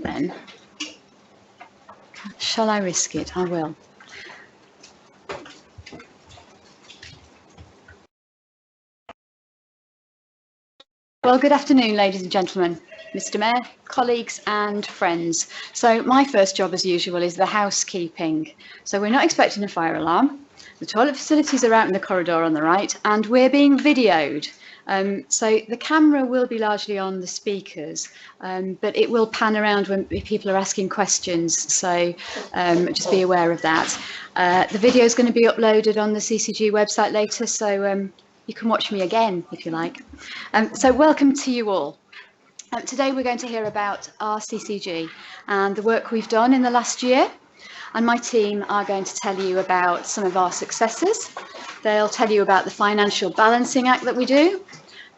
then. Shall I risk it? I will. Well, good afternoon, ladies and gentlemen, Mr. Mayor, colleagues and friends. So my first job, as usual, is the housekeeping. So we're not expecting a fire alarm. The toilet facilities are out in the corridor on the right, and we're being videoed. So the camera will be largely on the speakers, but it will pan around when people are asking questions. So just be aware of that. The video is going to be uploaded on the CCG website later, so you can watch me again if you like. So welcome to you all. Today we're going to hear about our CCG and the work we've done in the last year. And my team are going to tell you about some of our successes. They'll tell you about the financial balancing act that we do.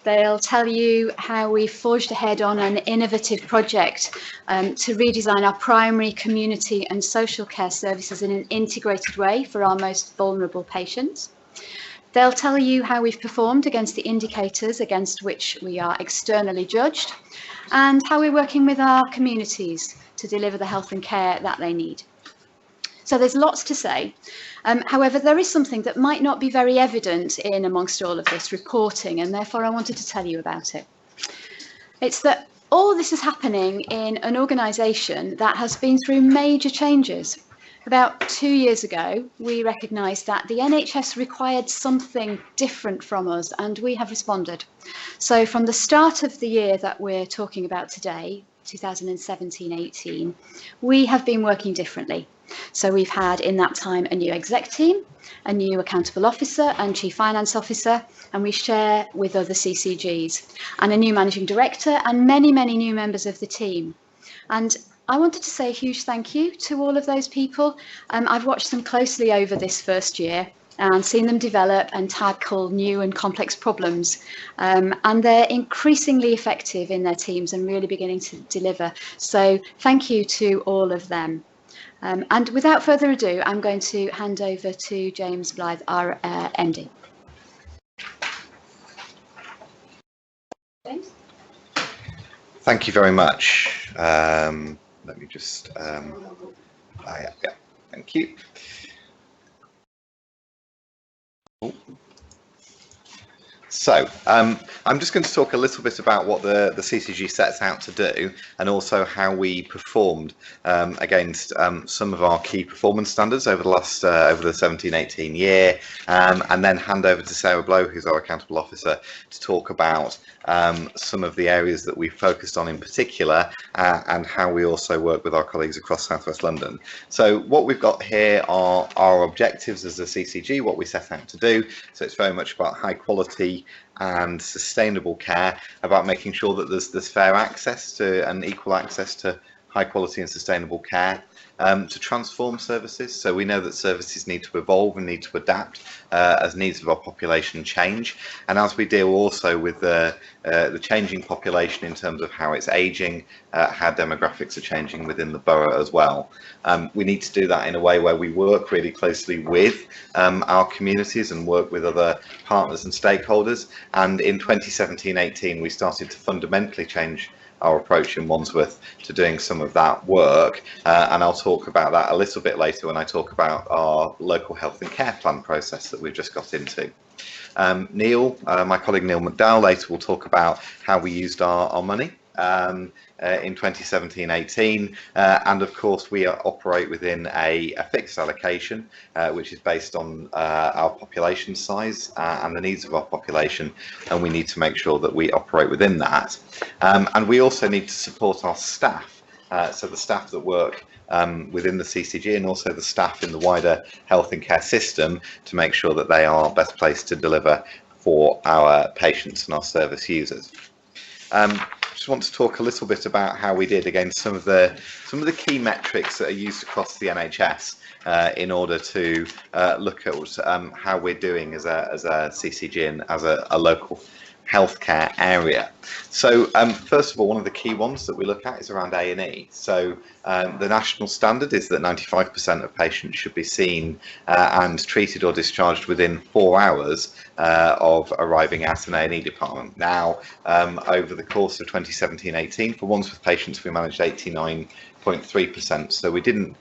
They'll tell you how we forged ahead on an innovative project to redesign our primary, community and social care services in an integrated way for our most vulnerable patients. They'll tell you how we've performed against the indicators against which we are externally judged, and how we're working with our communities to deliver the health and care that they need. So there's lots to say. However, there is something that might not be very evident in amongst all of this reporting, and therefore I wanted to tell you about it. It's that all this is happening in an organisation that has been through major changes. About 2 years ago, we recognised that the NHS required something different from us, and we have responded. So from the start of the year that we're talking about today, 2017-18, we have been working differently. So we've had in that time a new exec team, a new accountable officer and chief finance officer, and we share with other CCGs, and a new managing director and many new members of the team. And I wanted to say a huge thank you to all of those people. I've watched them closely over this first year and seen them develop and tackle new and complex problems. And they're increasingly effective in their teams and really beginning to deliver. So thank you to all of them. And without further ado, I'm going to hand over to James Blythe, our MD. James? Thank you very much. Let me just, yeah, thank you. So I'm just going to talk a little bit about what the CCG sets out to do, and also how we performed against some of our key performance standards over the last over the 17-18 year, and then hand over to Sarah Blow, who's our accountable officer, to talk about some of the areas that we focused on in particular, and how we also work with our colleagues across South West London. So what we've got here are our objectives as a CCG, what we set out to do. So it's very much about high quality and sustainable care, about making sure that there's fair access to and equal access to high quality and sustainable care, to transform services. So we know that services need to evolve and need to adapt as needs of our population change, and as we deal also with the changing population in terms of how it's aging, how demographics are changing within the borough as well. We need to do that in a way where we work really closely with our communities and work with other partners and stakeholders. And in 2017-18, we started to fundamentally change our approach in Wandsworth to doing some of that work, and I'll talk about that a little bit later when I talk about our local health and care plan process that we've just got into. Neil, my colleague Neil McDowell, later will talk about how we used our money in 2017-18, and of course we operate within a fixed allocation which is based on our population size and the needs of our population, and we need to make sure that we operate within that, and we also need to support our staff, so the staff that work within the CCG and also the staff in the wider health and care system, to make sure that they are best placed to deliver for our patients and our service users. Just want to talk a little bit about how we did against some of the key metrics that are used across the NHS in order to look at how we're doing as a CCG and as a local healthcare area. So first of all, one of the key ones that we look at is around A&E. So the national standard is that 95% of patients should be seen and treated or discharged within 4 hours of arriving at an A&E department. Now, over the course of 2017-18, for Wandsworth patients, we managed 89.3%. So we didn't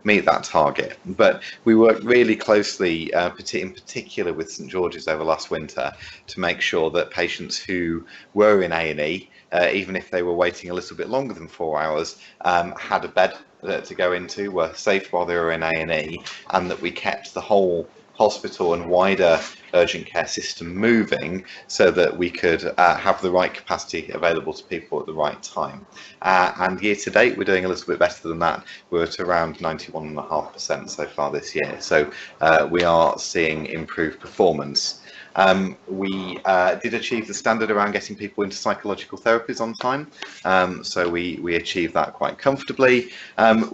meet that target, but we worked really closely in particular with St George's over last winter to make sure that patients who were in A&E, even if they were waiting a little bit longer than 4 hours, had a bed to go into, were safe while they were in A&E, and that we kept the whole hospital and wider urgent care system moving so that we could have the right capacity available to people at the right time. And year to date, we're doing a little bit better than that. We're at around 91.5% so far this year. So we are seeing improved performance. We did achieve the standard around getting people into psychological therapies on time, so we achieved that quite comfortably. Now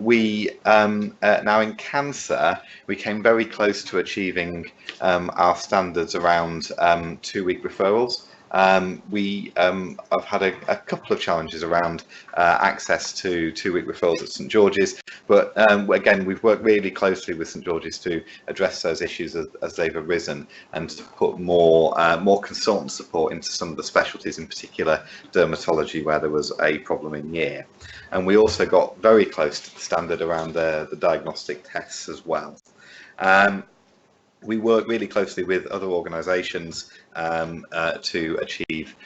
in cancer, we came very close to achieving our standards around 2-week referrals. We have had a couple of challenges around access to 2-week referrals at St George's, but again, we've worked really closely with St George's to address those issues as they've arisen and to put more consultant support into some of the specialties, in particular dermatology, where there was a problem in year. And we also got very close to the standard around the diagnostic tests as well. We work really closely with other organisations to achieve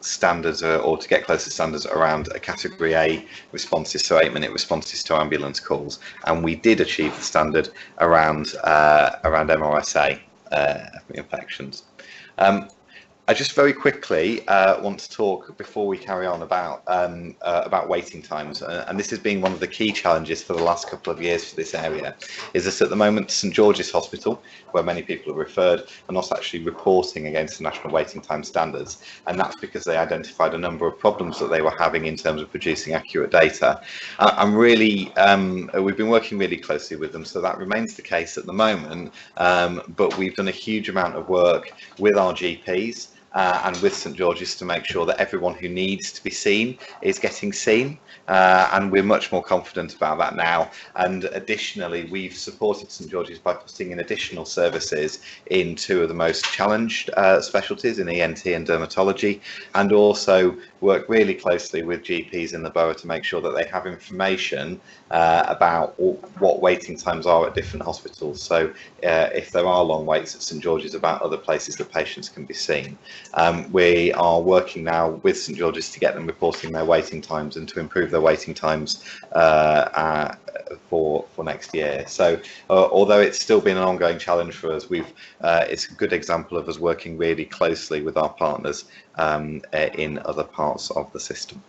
standards or to get close to standards around a category A responses, so 8-minute responses to ambulance calls, and we did achieve the standard around MRSA infections. I just very quickly want to talk before we carry on about waiting times, and this has been one of the key challenges for the last couple of years for this area. Is that at the moment St George's Hospital, where many people are referred, are not actually reporting against the national waiting time standards, and that's because they identified a number of problems that they were having in terms of producing accurate data. We've been working really closely with them, so that remains the case at the moment. But we've done a huge amount of work with our GPs. And with St George's to make sure that everyone who needs to be seen is getting seen, and we're much more confident about that now. And additionally, we've supported St George's by putting in additional services in 2 of the most challenged specialties, in ENT and dermatology, and also work really closely with GPs in the borough to make sure that they have information about what waiting times are at different hospitals. So if there are long waits at St George's, about other places that patients can be seen. We are working now with St George's to get them reporting their waiting times and to improve their waiting times for next year. So although it's still been an ongoing challenge for us, it's a good example of us working really closely with our partners in other parts of the system.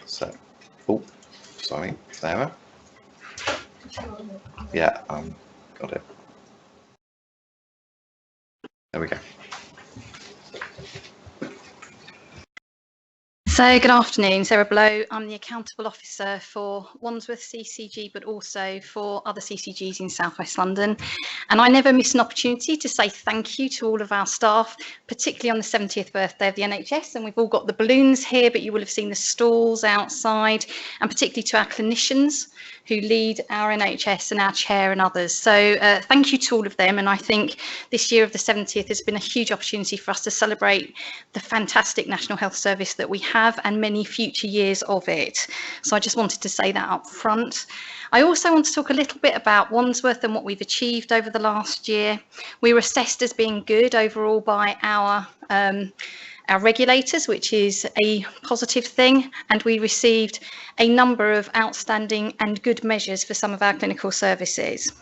So, sorry, Sarah. Yeah, got it. There we go. So good afternoon, Sarah Blow. I'm the Accountable Officer for Wandsworth CCG, but also for other CCGs in South West London. And I never miss an opportunity to say thank you to all of our staff, particularly on the 70th birthday of the NHS. And we've all got the balloons here, but you will have seen the stalls outside, and particularly to our clinicians who lead our NHS and our chair and others. So thank you to all of them. And I think this year of the 70th has been a huge opportunity for us to celebrate the fantastic National Health Service that we have and many future years of it. So I just wanted to say that up front. I also want to talk a little bit about Wandsworth and what we've achieved over the last year. We were assessed as being good overall by our regulators, which is a positive thing, and we received a number of outstanding and good measures for some of our clinical services.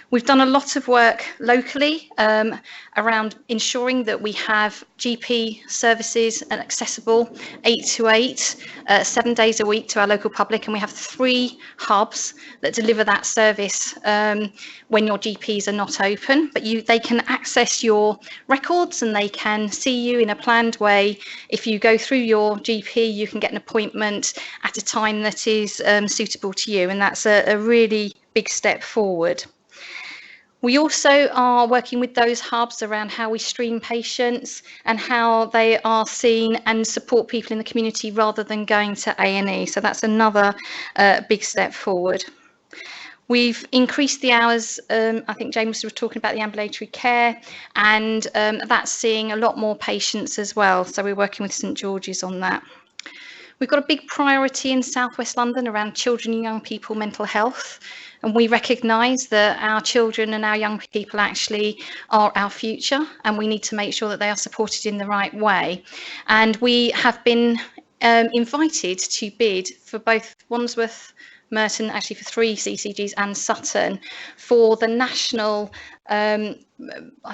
We've done a lot of work locally around ensuring that we have GP services accessible 8 to 8, 7 days a week to our local public, and we have 3 hubs that deliver that service when your GPs are not open, but they can access your records and they can see you in a planned way. If you go through your GP, you can get an appointment at a time that is suitable to you, and that's a really big step forward. We also are working with those hubs around how we stream patients and how they are seen and support people in the community rather than going to A&E. So that's another big step forward. We've increased the hours. I think James was talking about the ambulatory care, and that's seeing a lot more patients as well. So we're working with St George's on that. We've got a big priority in South West London around children and young people mental health. And we recognise that our children and our young people actually are our future, and we need to make sure that they are supported in the right way. And we have been invited to bid for both Wandsworth, Merton, actually for 3 CCGs and Sutton, for the national, I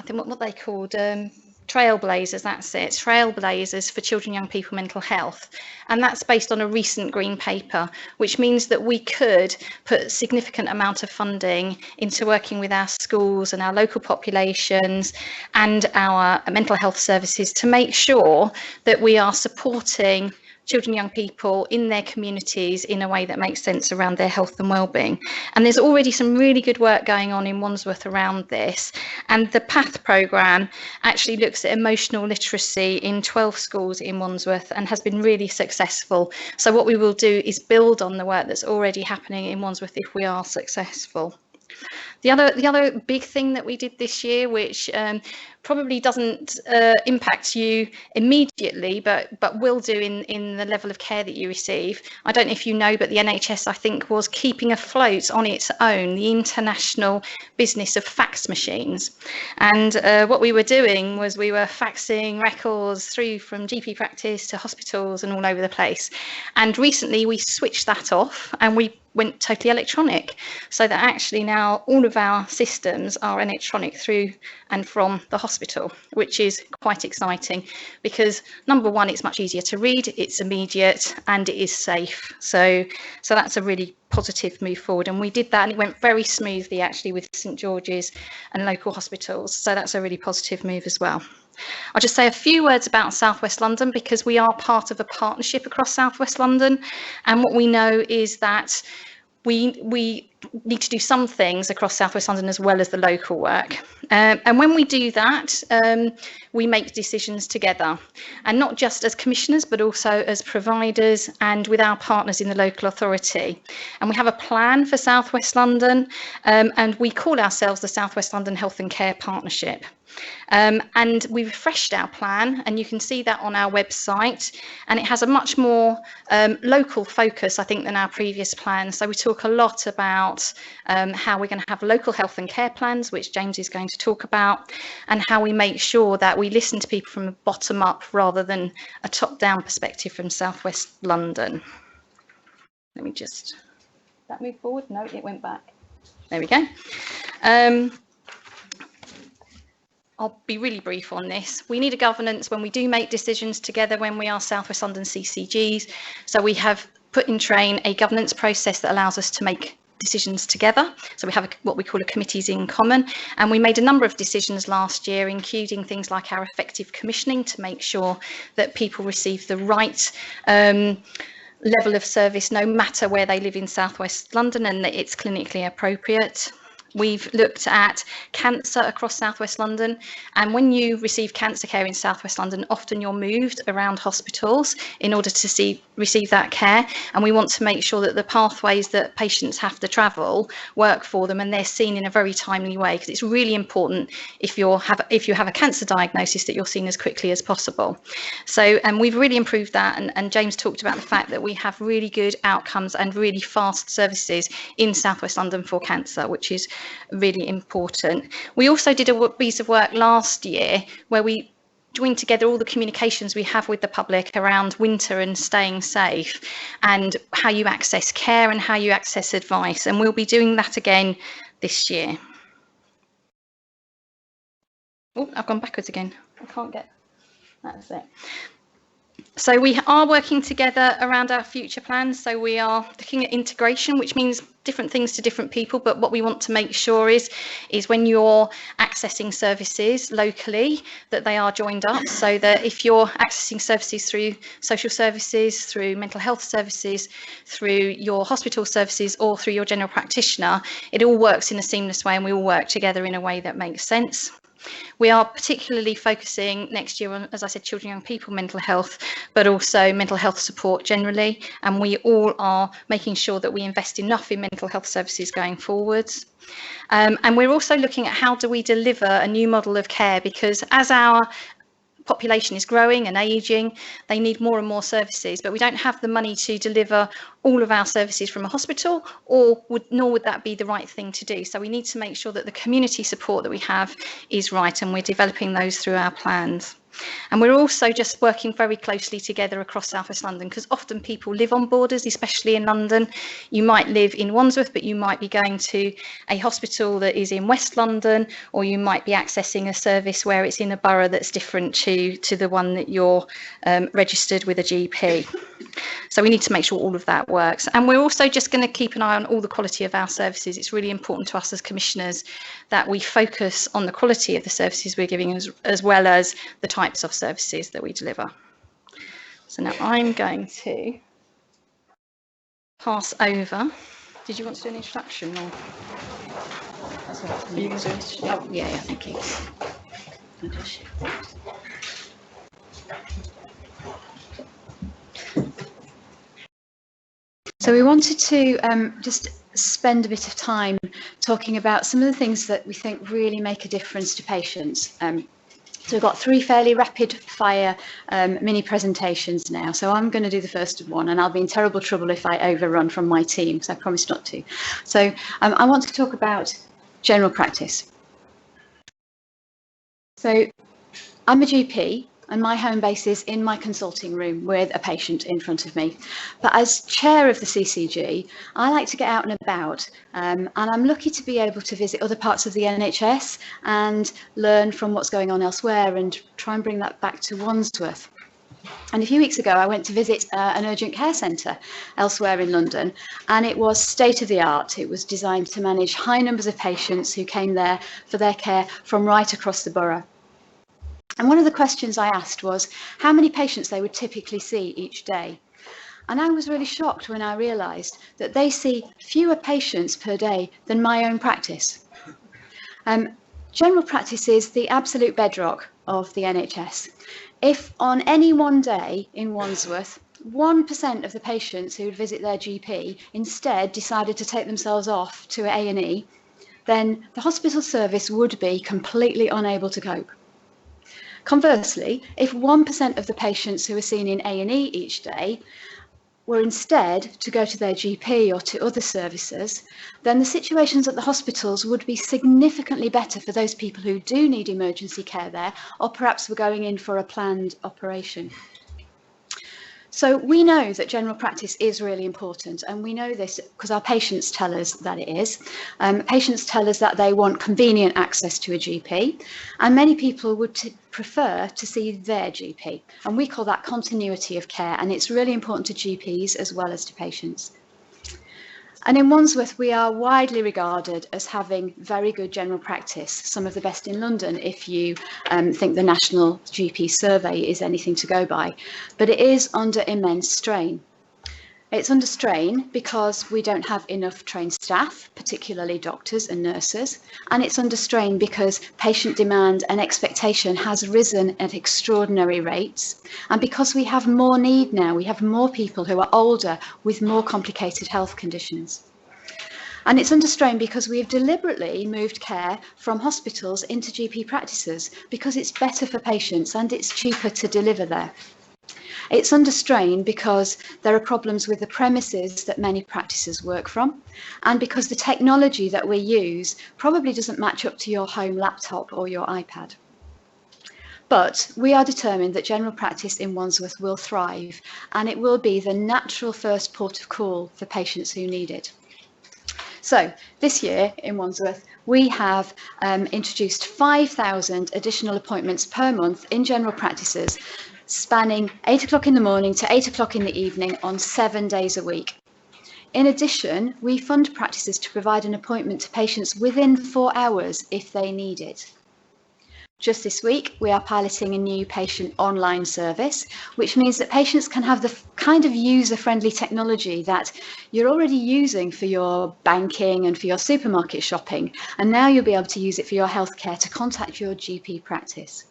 think what they called, Trailblazers, that's it, Trailblazers for Children and Young People Mental Health. And that's based on a recent green paper, which means that we could put a significant amount of funding into working with our schools and our local populations and our mental health services to make sure that we are supporting children and young people in their communities in a way that makes sense around their health and well-being. And there's already some really good work going on in Wandsworth around this. And the PATH programme actually looks at emotional literacy in 12 schools in Wandsworth and has been really successful. So what we will do is build on the work that's already happening in Wandsworth if we are successful. The other big thing that we did this year, which probably doesn't impact you immediately, but will do in the level of care that you receive. I don't know if you know, but the NHS, I think, was keeping afloat on its own the international business of fax machines. And what we were doing was we were faxing records through from GP practice to hospitals and all over the place. And recently we switched that off and we went totally electronic, so that actually now all of our systems are electronic through and from the hospital, which is quite exciting because number one, it's much easier to read, it's immediate, and it is safe. So that's a really positive move forward, and we did that and it went very smoothly actually with St George's and local hospitals, so that's a really positive move as well. I'll just say a few words about South West London because we are part of a partnership across South West London, and what we know is that we need to do some things across South West London as well as the local work. And when we do that, we make decisions together, and not just as commissioners, but also as providers and with our partners in the local authority. And we have a plan for South West London, and we call ourselves the South West London Health and Care Partnership. And we refreshed our plan, and you can see that on our website, and it has a much more local focus, I think, than our previous plan. So we talk a lot about how we're going to have local health and care plans, which James is going to talk about, and how we make sure that we listen to people from the bottom up rather than a top-down perspective from South West London. Let me just, did that move forward? No, it went back. There we go. I'll be really brief on this. We need a governance when we do make decisions together when we are South West London CCGs. So we have put in train a governance process that allows us to make decisions together. So we have what we call a committees in common, and we made a number of decisions last year, including things like our effective commissioning to make sure that people receive the right level of service no matter where they live in South West London, and that it's clinically appropriate. We've looked at cancer across South West London, and when you receive cancer care in South West London, often you're moved around hospitals in order to receive that care, and we want to make sure that the pathways that patients have to travel work for them and they're seen in a very timely way, because it's really important if you have a cancer diagnosis that you're seen as quickly as possible. So, and we've really improved that, and James talked about the fact that we have really good outcomes and really fast services in South West London for cancer, which is really important. We also did a piece of work last year where we joined together all the communications we have with the public around winter and staying safe and how you access care and how you access advice, and we'll be doing that again this year. Oh, I've gone backwards again. I can't get, that's it. So we are working together around our future plans. So we are looking at integration, which means different things to different people. But what we want to make sure is when you're accessing services locally, that they are joined up, so that if you're accessing services through social services, through mental health services, through your hospital services, or through your general practitioner, it all works in a seamless way and we all work together in a way that makes sense. We are particularly focusing next year on, as I said, children and young people mental health, but also mental health support generally. And we all are making sure that we invest enough in mental health services going forwards. And we're also looking at how do we deliver a new model of care, because as our population is growing and ageing, they need more and more services, but we don't have the money to deliver all of our services from a hospital, nor would that be the right thing to do. So we need to make sure that the community support that we have is right, and we're developing those through our plans. And we're also just working very closely together across South West London, because often people live on borders, especially in London. You might live in Wandsworth, but you might be going to a hospital that is in West London, or you might be accessing a service where it's in a borough that's different to the one that you're registered with a GP. So we need to make sure all of that works. And we're also just going to keep an eye on all the quality of our services. It's really important to us as commissioners that we focus on the quality of the services we're giving, as well as the types of services that we deliver. So now I'm going to pass over. Did you want to do an introduction? Or? Are you going to do it? Oh, yeah, thank you. So we wanted to just spend a bit of time talking about some of the things that we think really make a difference to patients. So we've got 3 fairly rapid fire mini presentations now. So I'm going to do the first one, and I'll be in terrible trouble if I overrun from my team, so I promise not to. So I want to talk about general practice. So I'm a GP, and my home base is in my consulting room with a patient in front of me. But as chair of the CCG, I like to get out and about, and I'm lucky to be able to visit other parts of the NHS and learn from what's going on elsewhere and try and bring that back to Wandsworth. And a few weeks ago, I went to visit an urgent care centre elsewhere in London, and it was state of the art. It was designed to manage high numbers of patients who came there for their care from right across the borough. And one of the questions I asked was how many patients they would typically see each day. And I was really shocked when I realised that they see fewer patients per day than my own practice. General practice is the absolute bedrock of the NHS. If on any one day in Wandsworth, 1% of the patients who would visit their GP instead decided to take themselves off to A&E, then the hospital service would be completely unable to cope. Conversely, if 1% of the patients who are seen in A&E each day were instead to go to their GP or to other services, then the situations at the hospitals would be significantly better for those people who do need emergency care there, or perhaps were going in for a planned operation. So we know that general practice is really important, and we know this because our patients tell us that it is. Patients tell us that they want convenient access to a GP, and many people would prefer to see their GP, and we call that continuity of care, and it's really important to GPs as well as to patients. And in Wandsworth, we are widely regarded as having very good general practice, some of the best in London, if you think the National GP Survey is anything to go by. But it is under immense strain. It's under strain because we don't have enough trained staff, particularly doctors and nurses, and it's under strain because patient demand and expectation has risen at extraordinary rates, and because we have more need now, we have more people who are older with more complicated health conditions. And it's under strain because we have deliberately moved care from hospitals into GP practices because it's better for patients and it's cheaper to deliver there. It's under strain because there are problems with the premises that many practices work from, and because the technology that we use probably doesn't match up to your home laptop or your iPad. But we are determined that general practice in Wandsworth will thrive, and it will be the natural first port of call for patients who need it. So this year in Wandsworth, we have introduced 5,000 additional appointments per month in general practices spanning 8 o'clock in the morning to 8 o'clock in the evening on 7 days a week. In addition, we fund practices to provide an appointment to patients within 4 hours if they need it. Just this week, we are piloting a new patient online service, which means that patients can have the kind of user-friendly technology that you're already using for your banking and for your supermarket shopping, and now you'll be able to use it for your healthcare to contact your GP practice.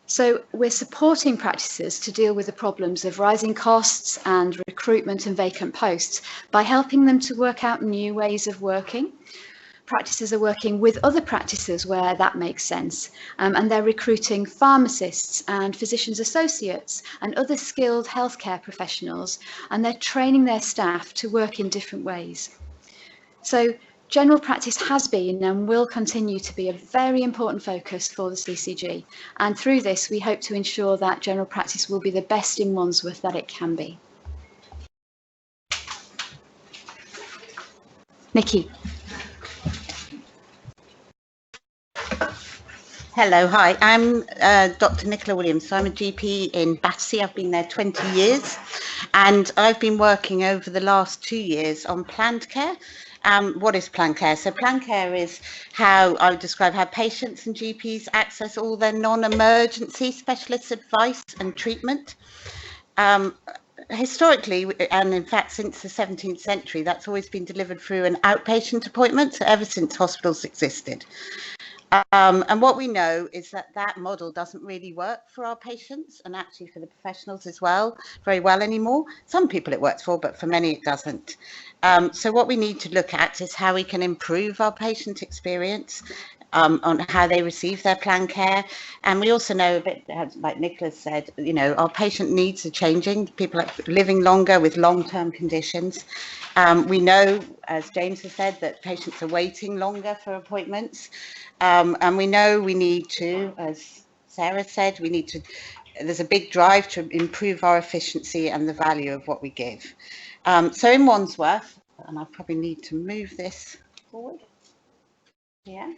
So we're supporting practices to deal with the problems of rising costs and recruitment and vacant posts by helping them to work out new ways of working. Practices are working with other practices where that makes sense, and they're recruiting pharmacists and physicians associates and other skilled healthcare professionals, and they're training their staff to work in different ways. So general practice has been and will continue to be a very important focus for the CCG, and through this we hope to ensure that general practice will be the best in Wandsworth that it can be. Nikki. Hello, hi, I'm Dr. Nicola Williams. So I'm a GP in Battersea. I've been there 20 years and I've been working over the last 2 years on planned care. What is planned care? So planned care is how I would describe how patients and GPs access all their non-emergency specialist advice and treatment. Historically, and in fact since the 17th century, that's always been delivered through an outpatient appointment, so ever since hospitals existed. And what we know is that that model doesn't really work for our patients and actually for the professionals as well, very well anymore. Some people it works for, but for many it doesn't. So what we need to look at is how we can improve our patient experience on how they receive their planned care. And we also know a bit, like Nicholas said, you know, our patient needs are changing. People are living longer with long-term conditions. We know, as James has said, that patients are waiting longer for appointments. And we know we need to, as Sarah said, there's a big drive to improve our efficiency and the value of what we give. So in Wandsworth, and I probably need to move this forward. Yeah.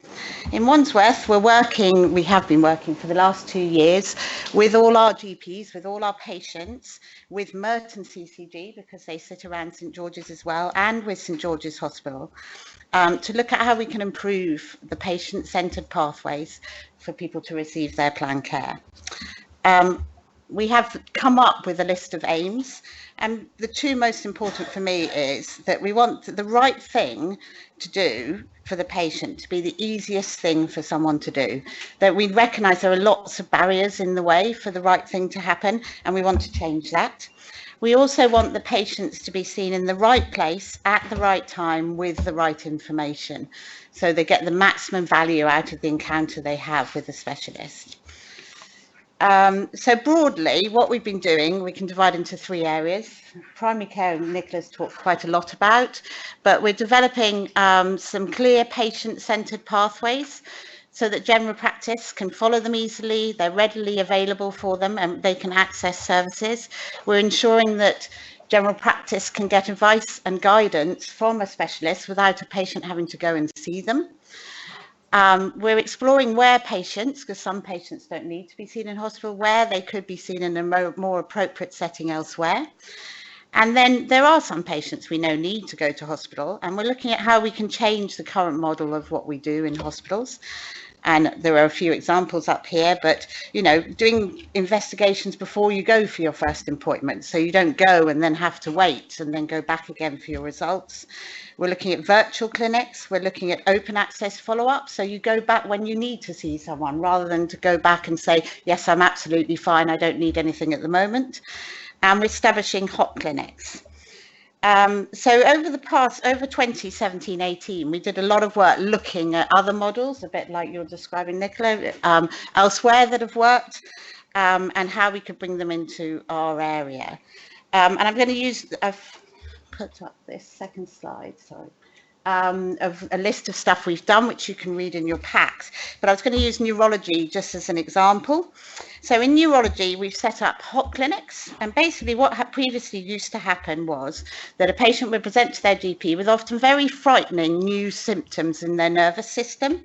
In Wandsworth, we have been working for the last 2 years with all our GPs, with all our patients, with Merton CCG, because they sit around St George's as well, and with St George's Hospital, to look at how we can improve the patient-centred pathways for people to receive their planned care. We have come up with a list of aims, and the two most important for me is that we want the right thing to do for the patient to be the easiest thing for someone to do, that we recognise there are lots of barriers in the way for the right thing to happen, and we want to change that. We also want the patients to be seen in the right place at the right time with the right information, so they get the maximum value out of the encounter they have with a specialist. So broadly, what we've been doing, we can divide into 3 areas. Primary care, Nicola's talked quite a lot about, but we're developing some clear patient-centred pathways so that general practice can follow them easily, they're readily available for them, and they can access services. We're ensuring that general practice can get advice and guidance from a specialist without a patient having to go and see them. We're exploring where patients, because some patients don't need to be seen in hospital, where they could be seen in a more appropriate setting elsewhere. And then there are some patients we know need to go to hospital, and we're looking at how we can change the current model of what we do in hospitals. And there are a few examples up here, but, you know, doing investigations before you go for your first appointment, so you don't go and then have to wait and then go back again for your results. We're looking at virtual clinics. We're looking at open access follow-up. So you go back when you need to see someone rather than to go back and say, yes, I'm absolutely fine, I don't need anything at the moment. And we're establishing hot clinics. So over 2017-18, we did a lot of work looking at other models, a bit like you're describing, Nicola, elsewhere that have worked, and how we could bring them into our area. And I'm going to use, I've put up this second slide, sorry. of a list of stuff we've done, which you can read in your packs. But I was going to use neurology just as an example. So in neurology, we've set up hot clinics, and basically what had previously used to happen was that a patient would present to their GP with often very frightening new symptoms in their nervous system.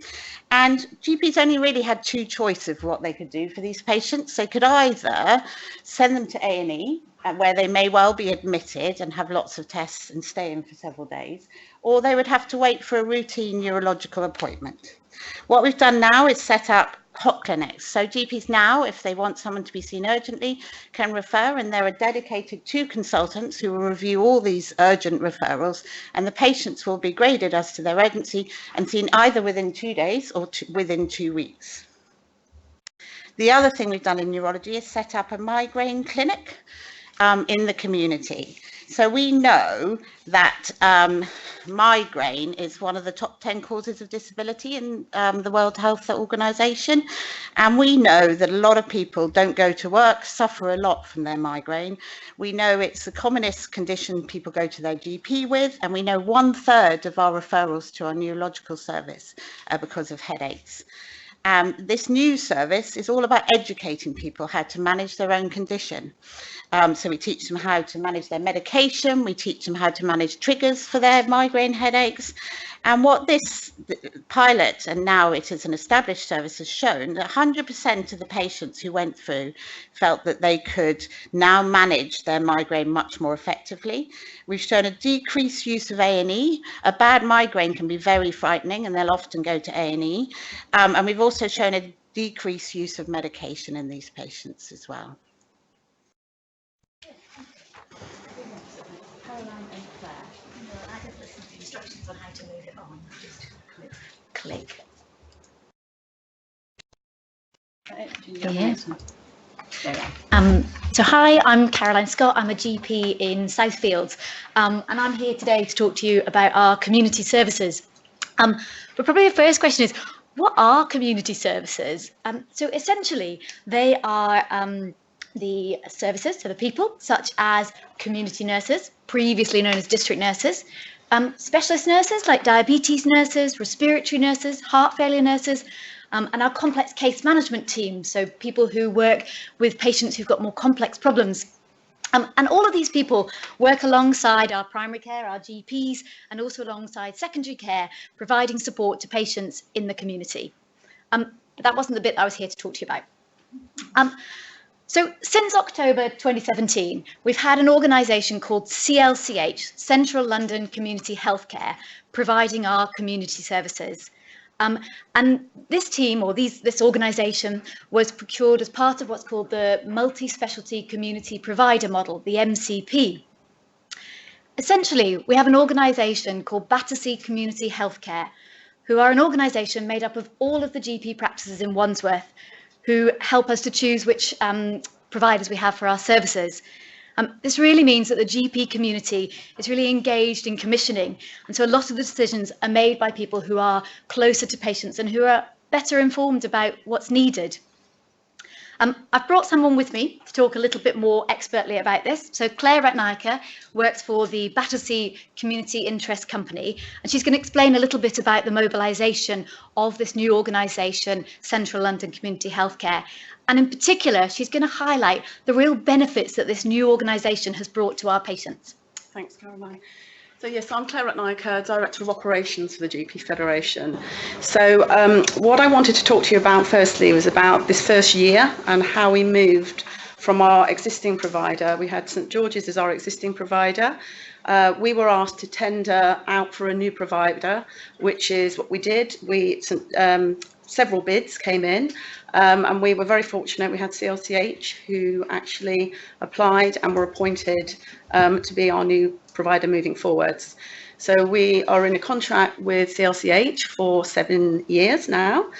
And GPs only really had two choices of what they could do for these patients. They could either send them to A&E, where they may well be admitted and have lots of tests and stay in for several days, or they would have to wait for a routine neurological appointment. What we've done now is set up hot clinics. So GPs now, if they want someone to be seen urgently, can refer, and there are dedicated 2 consultants who will review all these urgent referrals, and the patients will be graded as to their urgency and seen either within 2 days or within 2 weeks. The other thing we've done in neurology is set up a migraine clinic in the community. So we know that migraine is one of the top 10 causes of disability in the World Health Organization. And we know that a lot of people don't go to work, suffer a lot from their migraine. We know it's the commonest condition people go to their GP with, and we know 1/3 of our referrals to our neurological service are because of headaches. This new service is all about educating people how to manage their own condition. So we teach them how to manage their medication, we teach them how to manage triggers for their migraine headaches. And what this pilot, and now it is an established service, has shown that 100% of the patients who went through felt that they could now manage their migraine much more effectively. We've shown a decreased use of A&E. A bad migraine can be very frightening, and they'll often go to A&E. And we've also shown a decreased use of medication in these patients as well. Instructions on how to move it on. Just click. Yeah. So hi, I'm Caroline Scott. I'm a GP in Southfields, and I'm here today to talk to you about our community services. But probably the first question is, what are community services? So essentially, they are the services to the people, such as community nurses, previously known as district nurses, specialist nurses like diabetes nurses, respiratory nurses, heart failure nurses, and our complex case management team, so people who work with patients who've got more complex problems. And all of these people work alongside our primary care, our GPs, and also alongside secondary care, providing support to patients in the community. But that wasn't the bit I was here to talk to you about. So since October 2017, we've had an organisation called CLCH, Central London Community Healthcare, providing our community services. And this team, or this organisation, was procured as part of what's called the Multi-Specialty Community Provider Model, the MCP. Essentially, we have an organisation called Battersea Community Healthcare, who are an organisation made up of all of the GP practices in Wandsworth, who help us to choose which providers we have for our services. This really means that the GP community is really engaged in commissioning, and so a lot of the decisions are made by people who are closer to patients and who are better informed about what's needed. I've brought someone with me to talk a little bit more expertly about this. So Claire Ratnaika works for the Battersea Community Interest Company, and she's going to explain a little bit about the mobilisation of this new organisation, Central London Community Healthcare. And in particular, she's going to highlight the real benefits that this new organisation has brought to our patients. Thanks, Caroline. So yes, I'm Claire Ratnaika, Director of Operations for the GP Federation. So what I wanted to talk to you about firstly was about this first year and how we moved from our existing provider. We had St George's as our existing provider. We were asked to tender out for a new provider, which is what we did. Several bids came in, and we were very fortunate. We had CLCH who actually applied and were appointed to be our new provider moving forwards. So we are in a contract with CLCH for 7 years now.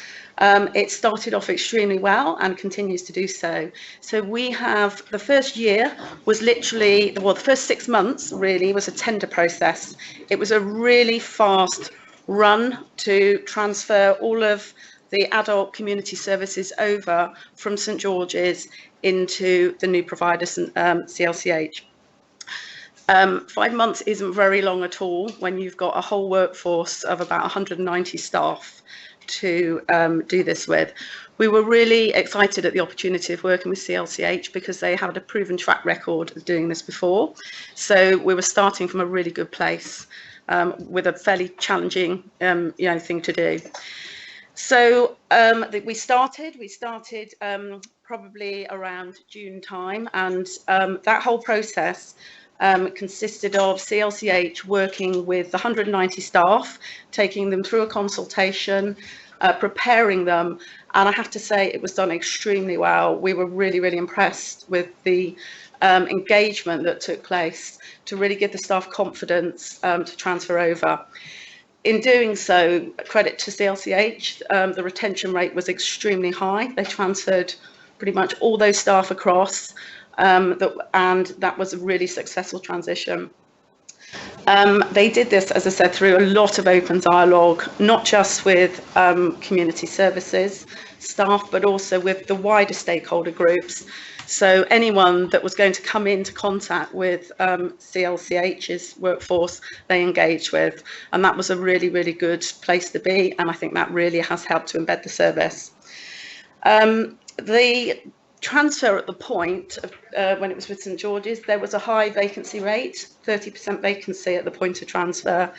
It started off extremely well and continues to do so. So we have, the first year was literally, well, the first 6 months really was a tender process. It was a really fast run to transfer all of the adult community services over from St George's into the new provider, CLCH. 5 months isn't very long at all when you've got a whole workforce of about 190 staff to do this with. We were really excited at the opportunity of working with CLCH because they had a proven track record of doing this before. So we were starting from a really good place with a fairly challenging thing to do. So we started probably around June time, and that whole process consisted of CLCH working with 190 staff, taking them through a consultation, preparing them, and I have to say it was done extremely well. We were really, really impressed with the engagement that took place to really give the staff confidence to transfer over. In doing so, credit to CLCH, the retention rate was extremely high. They transferred pretty much all those staff across, and that was a really successful transition. They did this, as I said, through a lot of open dialogue, not just with community services staff, but also with the wider stakeholder groups. So anyone that was going to come into contact with CLCH's workforce, they engaged with, and that was a really, really good place to be, and I think that really has helped to embed the service. The transfer at the point of, when it was with St George's, there was a high vacancy rate, 30% vacancy at the point of transfer.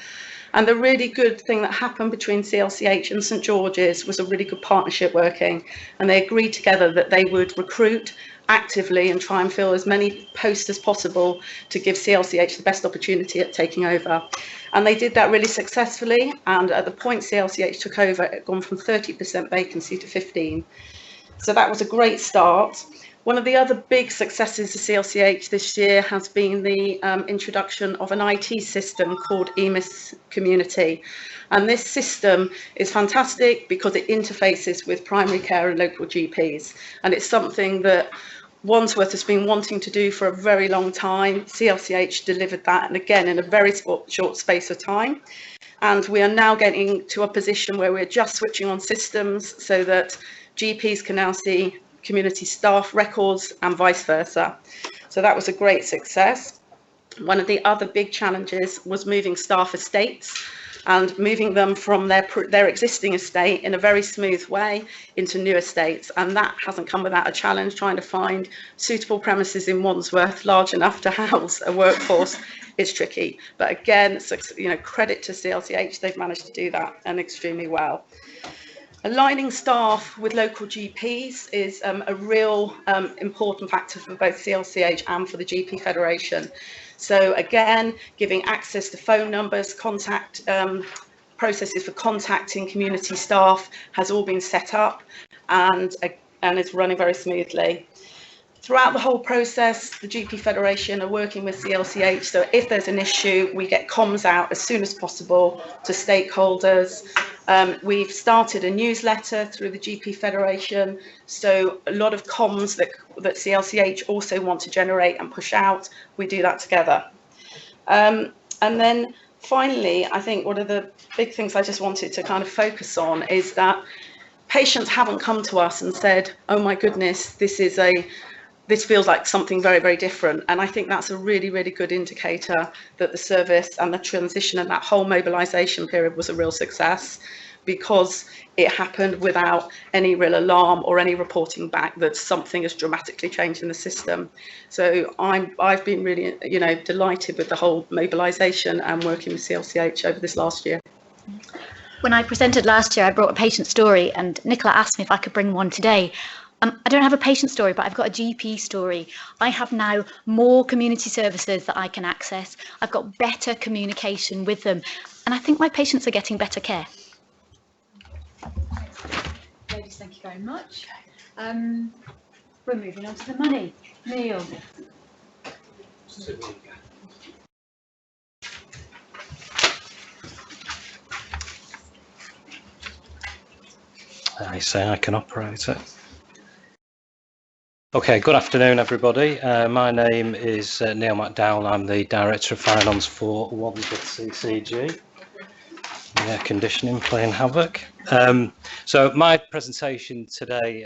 And the really good thing that happened between CLCH and St George's was a really good partnership working. And they agreed together that they would recruit actively and try and fill as many posts as possible to give CLCH the best opportunity at taking over. And they did that really successfully. And at the point CLCH took over, it had gone from 30% vacancy to 15%. So that was a great start. One of the other big successes of CLCH this year has been the introduction of an IT system called EMIS Community. And this system is fantastic because it interfaces with primary care and local GPs. And it's something that Wandsworth has been wanting to do for a very long time. CLCH delivered that, and again, in a very short space of time. And we are now getting to a position where we're just switching on systems so that GPs can now see community staff records and vice versa. So that was a great success. One of the other big challenges was moving staff estates and moving them from their existing estate in a very smooth way into new estates. And that hasn't come without a challenge. Trying to find suitable premises in Wandsworth large enough to house a workforce is tricky. But again, credit to CLCH, they've managed to do that and extremely well. Aligning staff with local GPs is a real important factor for both CLCH and for the GP Federation. So again, giving access to phone numbers, contact processes for contacting community staff has all been set up and it's running very smoothly. Throughout the whole process, the GP Federation are working with CLCH, so if there's an issue, we get comms out as soon as possible to stakeholders. We've started a newsletter through the GP Federation, so a lot of comms that CLCH also want to generate and push out, we do that together. And then finally, I think one of the big things I just wanted to kind of focus on is that patients haven't come to us and said, oh my goodness, this feels like something very, very different. And I think that's a really, really good indicator that the service and the transition and that whole mobilisation period was a real success, because it happened without any real alarm or any reporting back that something has dramatically changed in the system. So I've been really, delighted with the whole mobilisation and working with CLCH over this last year. When I presented last year, I brought a patient story, and Nicola asked me if I could bring one today. I don't have a patient story, but I've got a GP story. I have now more community services that I can access. I've got better communication with them, and I think my patients are getting better care. Ladies, thank you very much. We're moving on to the money. Neil. I say I can operate it. Okay, good afternoon everybody. My name is Neil McDowell. I'm the Director of Finance for Wandsworth CCG. Air conditioning playing havoc. So my presentation today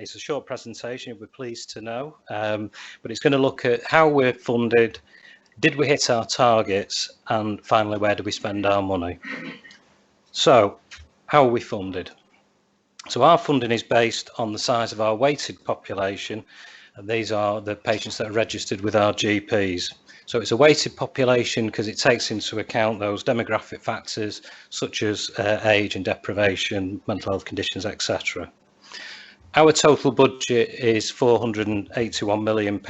is a short presentation, you'll be pleased to know, but it's going to look at how we're funded, Did we hit our targets? And finally, where do we spend our money? So, how are we funded? So our funding is based on the size of our weighted population, and these are the patients that are registered with our GPs. So it's a weighted population because it takes into account those demographic factors such as age and deprivation, mental health conditions, etc. Our total budget is £481 million,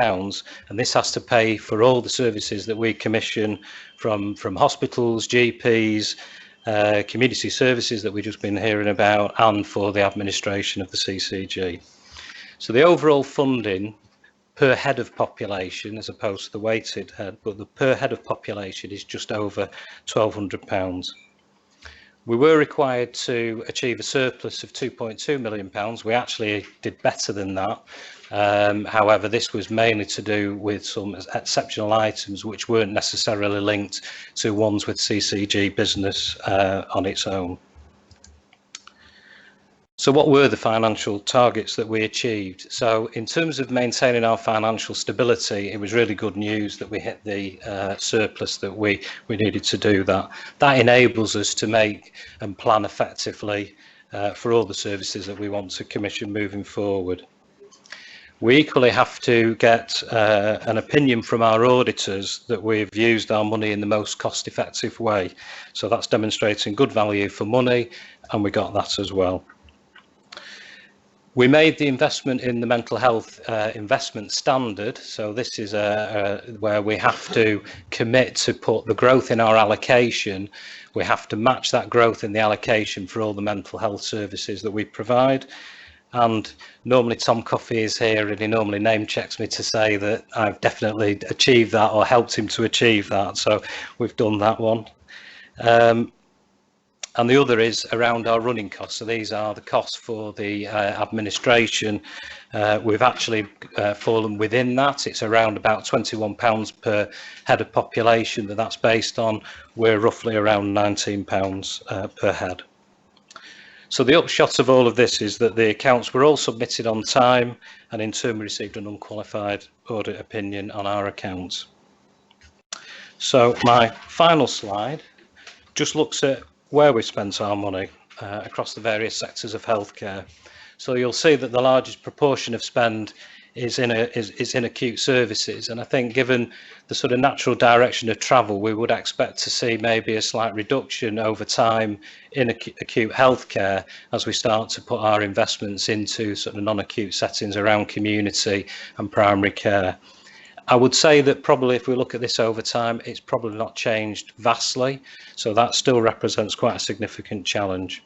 and this has to pay for all the services that we commission from hospitals, GPs, community services that we've just been hearing about, and for the administration of the CCG. So the overall funding per head of population, as opposed to the weighted head, but the per head of population is just over £1,200. We were required to achieve a surplus of £2.2 million. We actually did better than that. However, this was mainly to do with some exceptional items which weren't necessarily linked to Wandsworth CCG business on its own. So what were the financial targets that we achieved? So in terms of maintaining our financial stability, it was really good news that we hit the surplus that we needed to do that. That enables us to make and plan effectively for all the services that we want to commission moving forward. We equally have to get an opinion from our auditors that we've used our money in the most cost-effective way. So that's demonstrating good value for money, and we got that as well. We made the investment in the mental health investment standard. So this is where we have to commit to put the growth in our allocation. We have to match that growth in the allocation for all the mental health services that we provide. And normally Tom Coffey is here and he normally name checks me to say that I've definitely achieved that or helped him to achieve that. So we've done that one. And the other is around our running costs. So these are the costs for the administration. We've actually fallen within that. It's around about £21 per head of population that's based on. We're roughly around £19 per head. So the upshot of all of this is that the accounts were all submitted on time, and in turn we received an unqualified audit opinion on our accounts. So my final slide just looks at where we spent our money across the various sectors of healthcare. So you'll see that the largest proportion of spend is in acute services, and I think given the sort of natural direction of travel, we would expect to see maybe a slight reduction over time in acute healthcare as we start to put our investments into sort of non-acute settings around community and primary care. I would say that probably if we look at this over time, it's probably not changed vastly, so that still represents quite a significant challenge.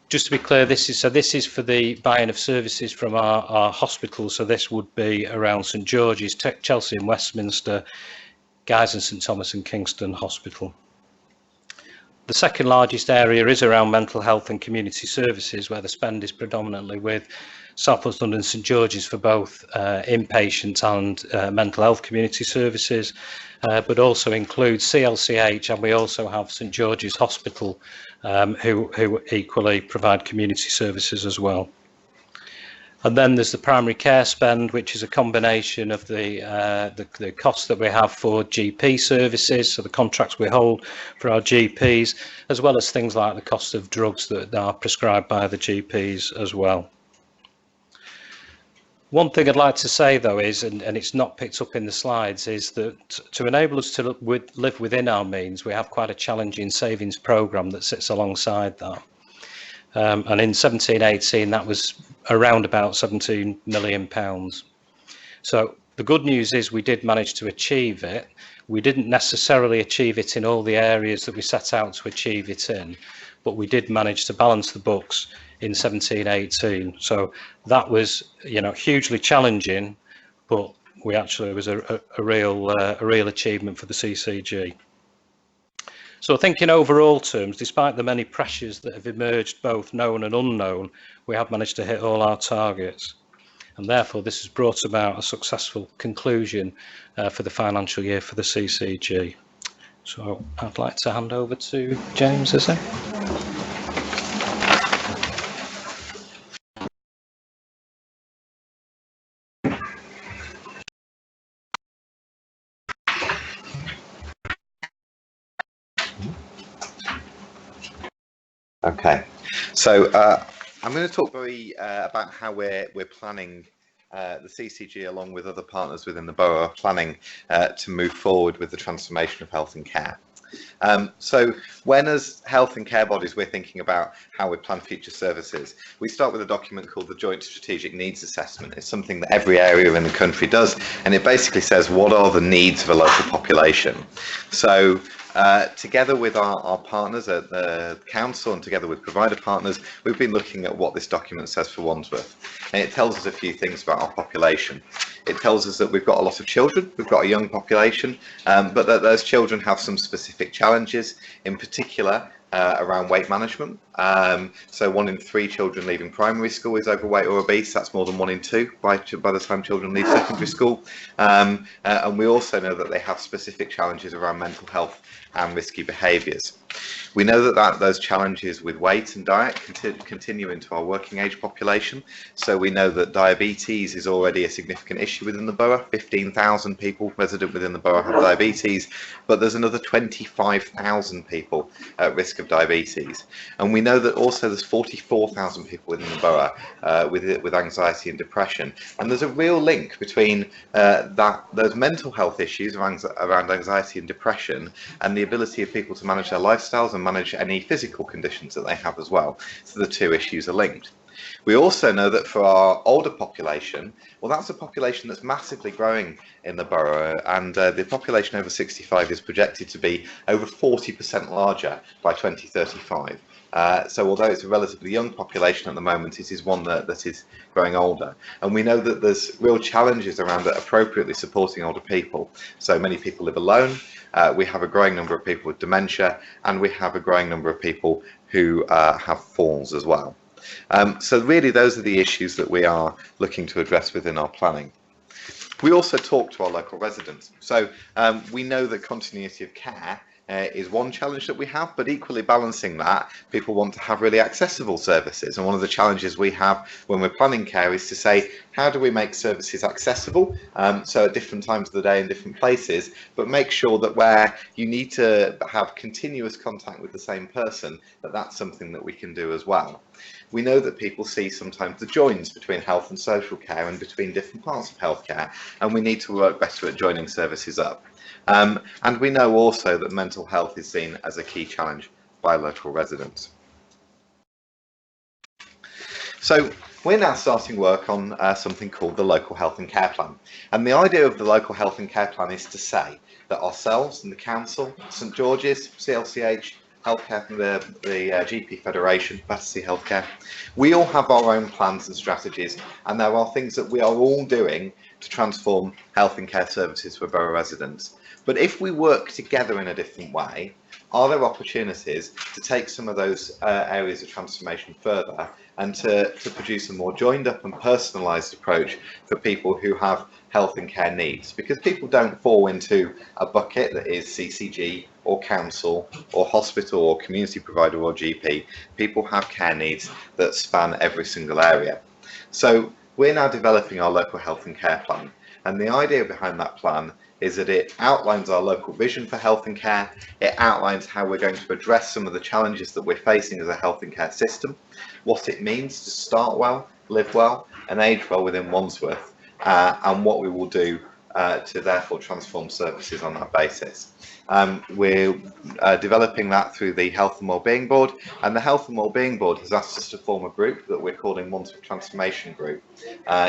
Just to be clear, this is for the buying of services from our hospitals, so this would be around St George's, Chelsea and Westminster, Guy's and St Thomas and Kingston Hospital. The second largest area is around mental health and community services, where the spend is predominantly with South West London St George's for both inpatient and mental health community services, but also includes CLCH, and we also have St George's Hospital, who equally provide community services as well. And then there's the primary care spend, which is a combination of the costs that we have for GP services, so the contracts we hold for our GPs, as well as things like the cost of drugs that are prescribed by the GPs as well. One thing I'd like to say, though, is, and it's not picked up in the slides, is that to enable us to live within our means, we have quite a challenging savings programme that sits alongside that. And in 17-18, that was around about £17 million. So the good news is we did manage to achieve it. We didn't necessarily achieve it in all the areas that we set out to achieve it in, but we did manage to balance the books in 17-18. So that was, hugely challenging, but we actually, it was a real achievement for the CCG. So I think in overall terms, despite the many pressures that have emerged, both known and unknown, we have managed to hit all our targets. And therefore, this has brought about a successful conclusion for the financial year for the CCG. So I'd like to hand over to James, is it? Okay, so I'm going to talk very about how we're planning the CCG along with other partners within the borough are planning to move forward with the transformation of health and care. So when as health and care bodies we're thinking about how we plan future services, we start with a document called the Joint Strategic Needs Assessment. It's something that every area in the country does, and it basically says what are the needs of a local population. So together with our partners at the council and together with provider partners, we've been looking at what this document says for Wandsworth. And it tells us a few things about our population. It tells us that we've got a lot of children, we've got a young population, but that those children have some specific challenges, in particular around weight management. So 1 in 3 children leaving primary school is overweight or obese. That's more than 1 in 2 by the time children leave secondary school. And we also know that they have specific challenges around mental health and risky behaviours. We know that those challenges with weight and diet continue into our working age population. So we know that diabetes is already a significant issue within the borough. 15,000 people resident within the borough have diabetes, but there's another 25,000 people at risk of diabetes. And we know that also there's 44,000 people within the borough with anxiety and depression. And there's a real link between those mental health issues around anxiety and depression and the ability of people to manage their lifestyles and manage any physical conditions that they have as well. So the two issues are linked. We also know that for our older population, well, that's a population that's massively growing in the borough, and the population over 65 is projected to be over 40% larger by 2035. So although it's a relatively young population at the moment, it is one that is growing older. And we know that there's real challenges around appropriately supporting older people. So many people live alone. We have a growing number of people with dementia, and we have a growing number of people who have falls as well. So really those are the issues that we are looking to address within our planning. We also talk to our local residents. So we know that continuity of care is one challenge that we have, but equally balancing that, people want to have really accessible services. And one of the challenges we have when we're planning care is to say, how do we make services accessible? So at different times of the day in different places, but make sure that where you need to have continuous contact with the same person, that's something that we can do as well. We know that people see sometimes the joins between health and social care and between different parts of healthcare, and we need to work better at joining services up. And we know also that mental health is seen as a key challenge by local residents. So we're now starting work on something called the Local Health and Care Plan. And the idea of the Local Health and Care Plan is to say that ourselves and the Council, St George's, CLCH, Healthcare from the GP Federation, Battersea Healthcare, we all have our own plans and strategies, and there are things that we are all doing to transform health and care services for borough residents. But if we work together in a different way, are there opportunities to take some of those areas of transformation further and to produce a more joined up and personalised approach for people who have health and care needs? Because people don't fall into a bucket that is CCG or council or hospital or community provider or GP. People have care needs that span every single area. So we're now developing our local health and care plan. And the idea behind that plan is that it outlines our local vision for health and care. It outlines how we're going to address some of the challenges that we're facing as a health and care system, what it means to start well, live well, and age well within Wandsworth, and what we will do to therefore transform services on that basis. We're developing that through the Health and Wellbeing Board, and the Health and Wellbeing Board has asked us to form a group that we're calling Wandsworth Transformation Group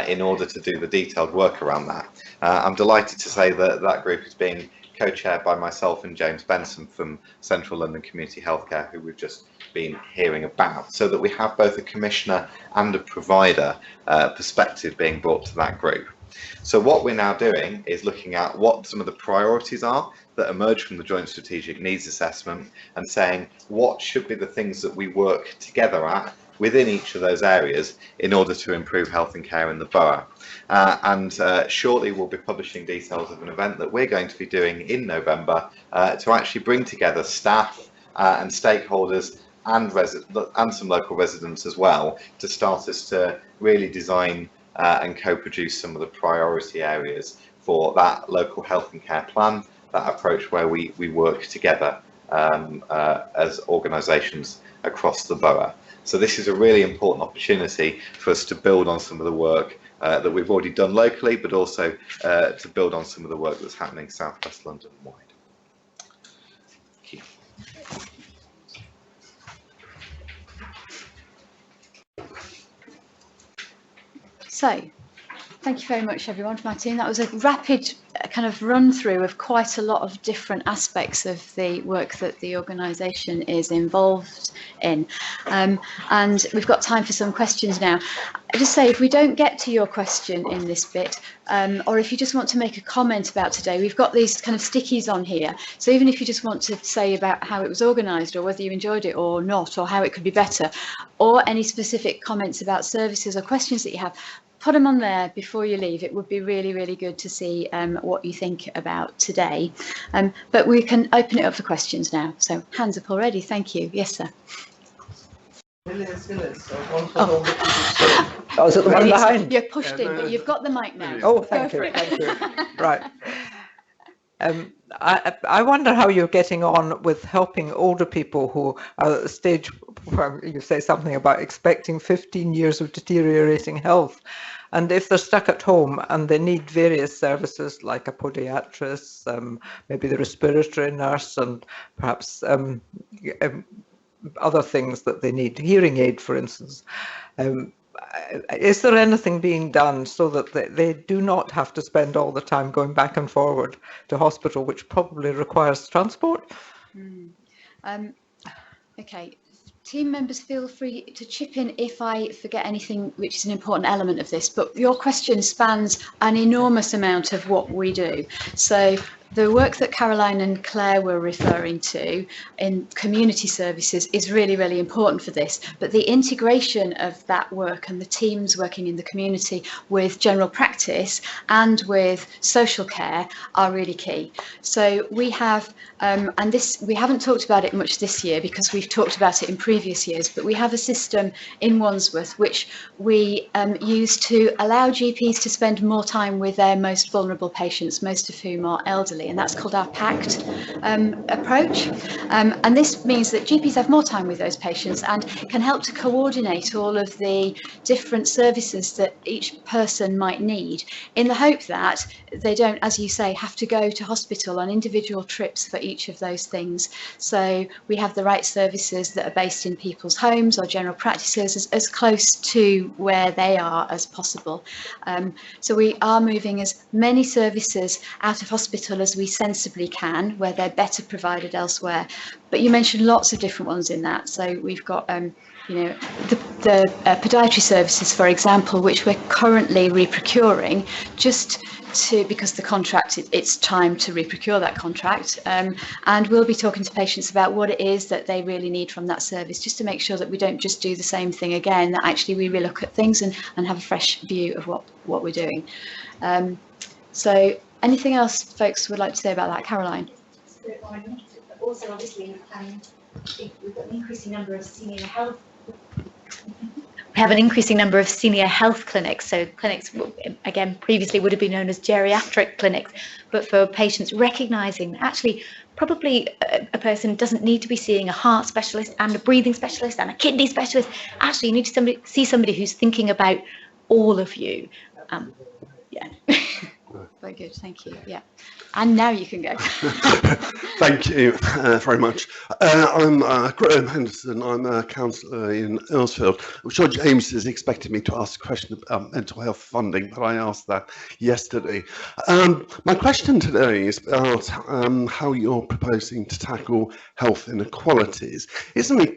in order to do the detailed work around that. I'm delighted to say that that group is being co-chaired by myself and James Benson from Central London Community Healthcare, who we've just been hearing about, so that we have both a commissioner and a provider perspective being brought to that group. So what we're now doing is looking at what some of the priorities are that emerge from the Joint Strategic Needs Assessment and saying what should be the things that we work together at within each of those areas in order to improve health and care in the borough. Shortly we'll be publishing details of an event that we're going to be doing in November to actually bring together staff and stakeholders and some local residents as well to start us to really design and co-produce some of the priority areas for that local health and care plan, that approach where we work together as organisations across the borough. So this is a really important opportunity for us to build on some of the work that we've already done locally, but also to build on some of the work that's happening South West London wide. Thank you. So, thank you very much, everyone, from my team. That was a rapid kind of run through of quite a lot of different aspects of the work that the organisation is involved in. And we've got time for some questions now. I just say, if we don't get to your question in this bit, or if you just want to make a comment about today, we've got these kind of stickies on here. So even if you just want to say about how it was organised, or whether you enjoyed it or not, or how it could be better, or any specific comments about services or questions that you have, put them on there before you leave. It would be really, really good to see what you think about today. But we can open it up for questions now. So hands up already. Thank you. Yes, sir. Oh, is it the one behind? You're pushed in, but you've got the mic now. Oh, thank you. Right. I wonder how you're getting on with helping older people who are at the stage where you say something about expecting 15 years of deteriorating health. And if they're stuck at home and they need various services like a podiatrist, maybe the respiratory nurse, and perhaps other things that they need, hearing aid, for instance. Is there anything being done so that they do not have to spend all the time going back and forward to hospital, which probably requires transport? Okay. Team members, feel free to chip in if I forget anything which is an important element of this, but your question spans an enormous amount of what we do. So the work that Caroline and Claire were referring to in community services is really, really important for this. But the integration of that work and the teams working in the community with general practice and with social care are really key. So we have, and this, we haven't talked about it much this year because we've talked about it in previous years, but we have a system in Wandsworth which we use to allow GPs to spend more time with their most vulnerable patients, most of whom are elderly. And that's called our PACT approach. And this means that GPs have more time with those patients and can help to coordinate all of the different services that each person might need, in the hope that they don't, as you say, have to go to hospital on individual trips for each of those things. So we have the right services that are based in people's homes or general practices as close to where they are as possible. So we are moving as many services out of hospital as we sensibly can, where they're better provided elsewhere. But you mentioned lots of different ones in that. So we've got, you know, the podiatry services, for example, which we're currently reprocuring just to, because the contract, it's time to reprocure that contract. And we'll be talking to patients about what it is that they really need from that service, just to make sure that we don't just do the same thing again, that actually we relook at things and have a fresh view of what we're doing. So anything else folks would like to say about that? Caroline? Also, obviously, we've got an increasing number of senior health. We have an increasing number of senior health clinics. So clinics, again, previously would have been known as geriatric clinics, but for patients recognising that actually probably a person doesn't need to be seeing a heart specialist and a breathing specialist and a kidney specialist. Actually, you need to see somebody who's thinking about all of you. Yeah. Very good, thank you. Yeah, and now you can go. Thank you very much. I'm Graham Henderson. I'm a councillor in Earlsfield. I'm sure James is expecting me to ask a question about mental health funding, but I asked that yesterday. My question today is about how you're proposing to tackle health inequalities. Isn't it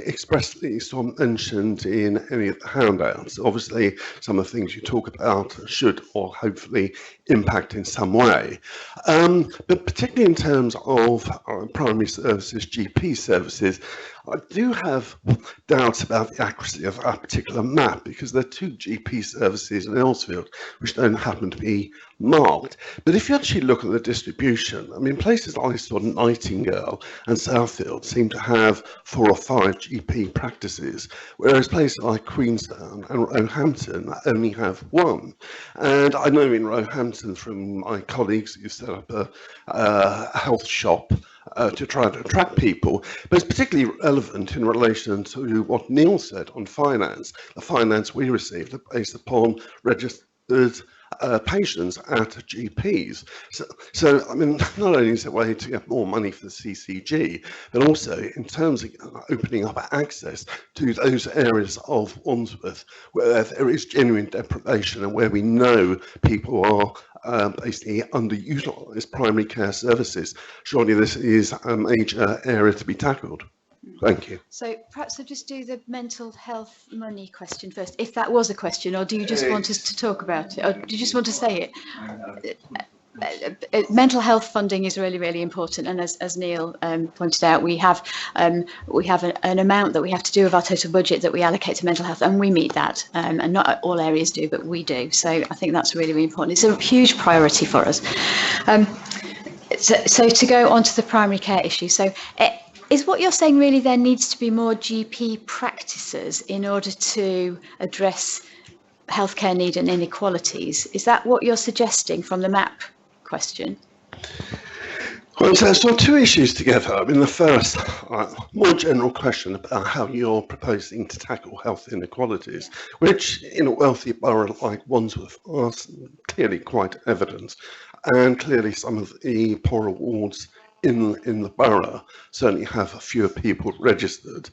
expressly sort of mentioned in any of the handouts? Obviously, some of the things you talk about should or hopefully impact in some way, but particularly in terms of primary services, GP services, I do have doubts about the accuracy of a particular map, because there are two GP services in Earlsfield which don't happen to be marked. But if you actually look at the distribution, I mean, places like sort of Nightingale and Southfield seem to have 4 or 5 GP practices, whereas places like Queenstown and Roehampton only have 1. And I know in Roehampton from my colleagues who set up a health shop to try to attract people, but it's particularly relevant in relation to what Neil said on finance. The finance we received are based upon registered patients at GPs. So, I mean, not only is it a way to get more money for the CCG, but also in terms of opening up access to those areas of Wandsworth where there is genuine deprivation and where we know people are basically underutilised primary care services. Surely this is a major area to be tackled. Thank you. So perhaps I'll just do the mental health money question first, if that was a question, or do you just want us to talk about it, or do you just want to say it? Mental health funding is really, really important, and as Neil pointed out, we have an amount that we have to do of our total budget that we allocate to mental health, and we meet that, and not all areas do, but we do. So I think that's really, really important. It's a huge priority for us. So to go on to the primary care issue, so is what you're saying really there needs to be more GP practices in order to address healthcare need and inequalities? Is that what you're suggesting from the MAP question? Well, so two issues together. I mean, the first, more general question about how you're proposing to tackle health inequalities, which in a wealthy borough like Wandsworth are clearly quite evident, and clearly some of the poorer wards in the borough certainly have fewer people registered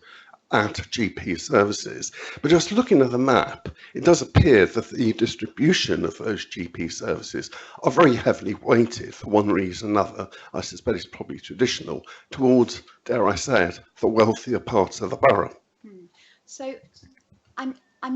at GP services. But just looking at the map, it does appear that the distribution of those GP services are very heavily weighted, for one reason or another, I suspect it's probably traditional, towards, dare I say it, the wealthier parts of the borough. So I'm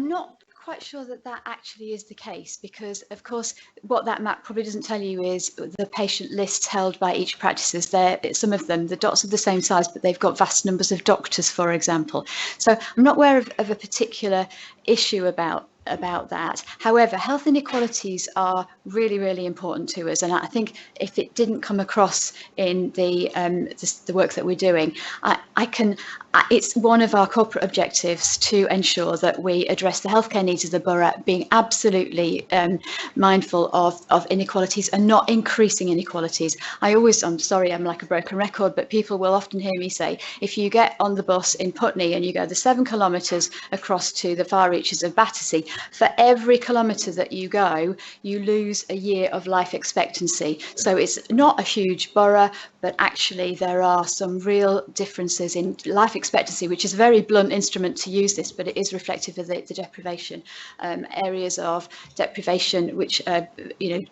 not quite sure that that actually is the case, because of course what that map probably doesn't tell you is the patient lists held by each practices. There, some of them, the dots are the same size, but they've got vast numbers of doctors, for example. So I'm not aware of a particular issue about that. However, health inequalities are really, really important to us, and I think if it didn't come across in the work that we're doing, it's one of our corporate objectives to ensure that we address the healthcare needs of the borough, being absolutely mindful of inequalities and not increasing inequalities. I'm sorry, I'm like a broken record, but people will often hear me say, if you get on the bus in Putney and you go the 7 kilometres across to the far reaches of Battersea, for every kilometre that you go, you lose a year of life expectancy. So it's not a huge borough, but actually there are some real differences in life expectancy, which is a very blunt instrument to use this, but it is reflective of the deprivation. Areas of deprivation which are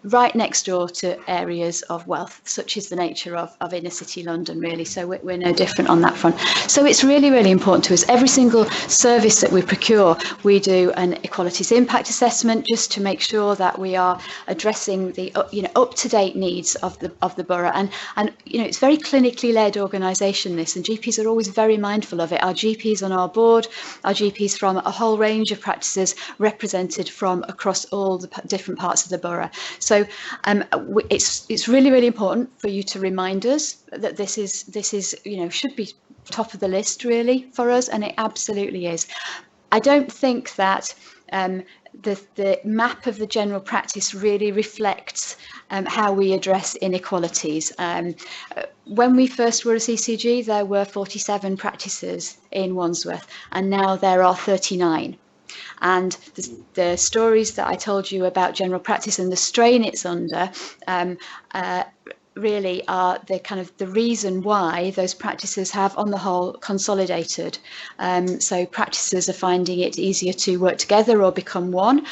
right next door to areas of wealth. Such is the nature of inner city London, really. So we're no different on that front. So it's really, really important to us. Every single service that we procure, we do an equalities impact assessment just to make sure that we are addressing the up-to-date needs of the borough. And it's very clinically led organisation, this, and GPs are always very mindful of it. Our GPs on our board, our GPs from a whole range of practices represented from across all the different parts of the borough. So it's really, really important for you to remind us that this is should be top of the list really for us, and it absolutely is. I don't think that the map of the general practice really reflects how we address inequalities. When we first were a CCG, there were 47 practices in Wandsworth, and now there are 39. And the stories that I told you about general practice and the strain it's under really are the reason why those practices have on the whole consolidated. So practices are finding it easier to work together or become one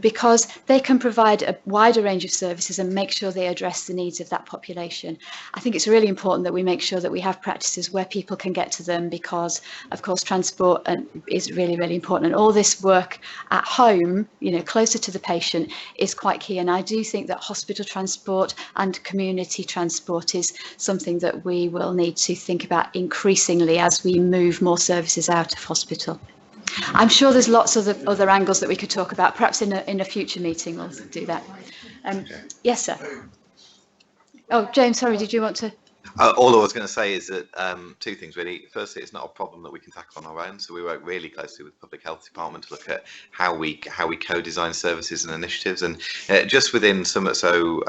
because they can provide a wider range of services and make sure they address the needs of that population. I think it's really important that we make sure that we have practices where people can get to them, because of course transport is really, really important, and all this work at home, closer to the patient, is quite key. And I do think that hospital transport and community transport is something that we will need to think about increasingly as we move more services out of hospital. I'm sure there's lots of other angles that we could talk about. Perhaps in a future meeting we'll do that. Yes, sir. Oh, James, sorry, did you want to? All I was going to say is that two things really. Firstly, it's not a problem that we can tackle on our own, so we work really closely with the Public Health Department to look at how we co-design services and initiatives. And just within some, so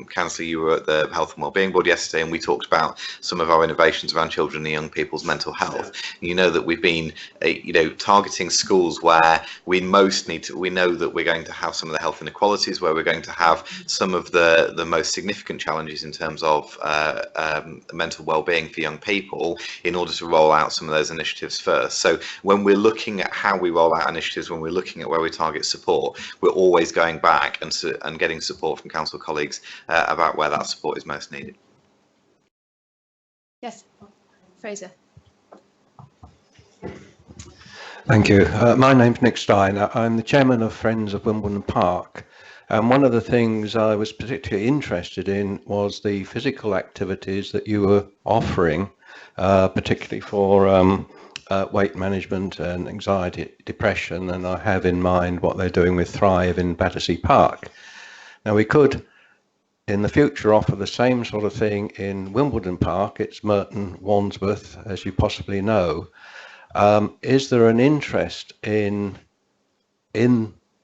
Councillor, you were at the Health and Wellbeing Board yesterday, and we talked about some of our innovations around children and young people's mental health. You know that we've been, targeting schools where we most need to. We know that we're going to have some of the health inequalities, where we're going to have some of the most significant challenges in terms of mental well-being for young people, in order to roll out some of those initiatives first. So when we're looking at how we roll out initiatives, when we're looking at where we target support, we're always going back and getting support from council colleagues about where that support is most needed. Yes, Fraser. Thank you. My name's Nick Stein. I'm the chairman of Friends of Wimbledon Park. And one of the things I was particularly interested in was the physical activities that you were offering, particularly for weight management and anxiety, depression. And I have in mind what they're doing with Thrive in Battersea Park. Now, we could, in the future, offer the same sort of thing in Wimbledon Park. It's Merton, Wandsworth, as you possibly know. Is there an interest in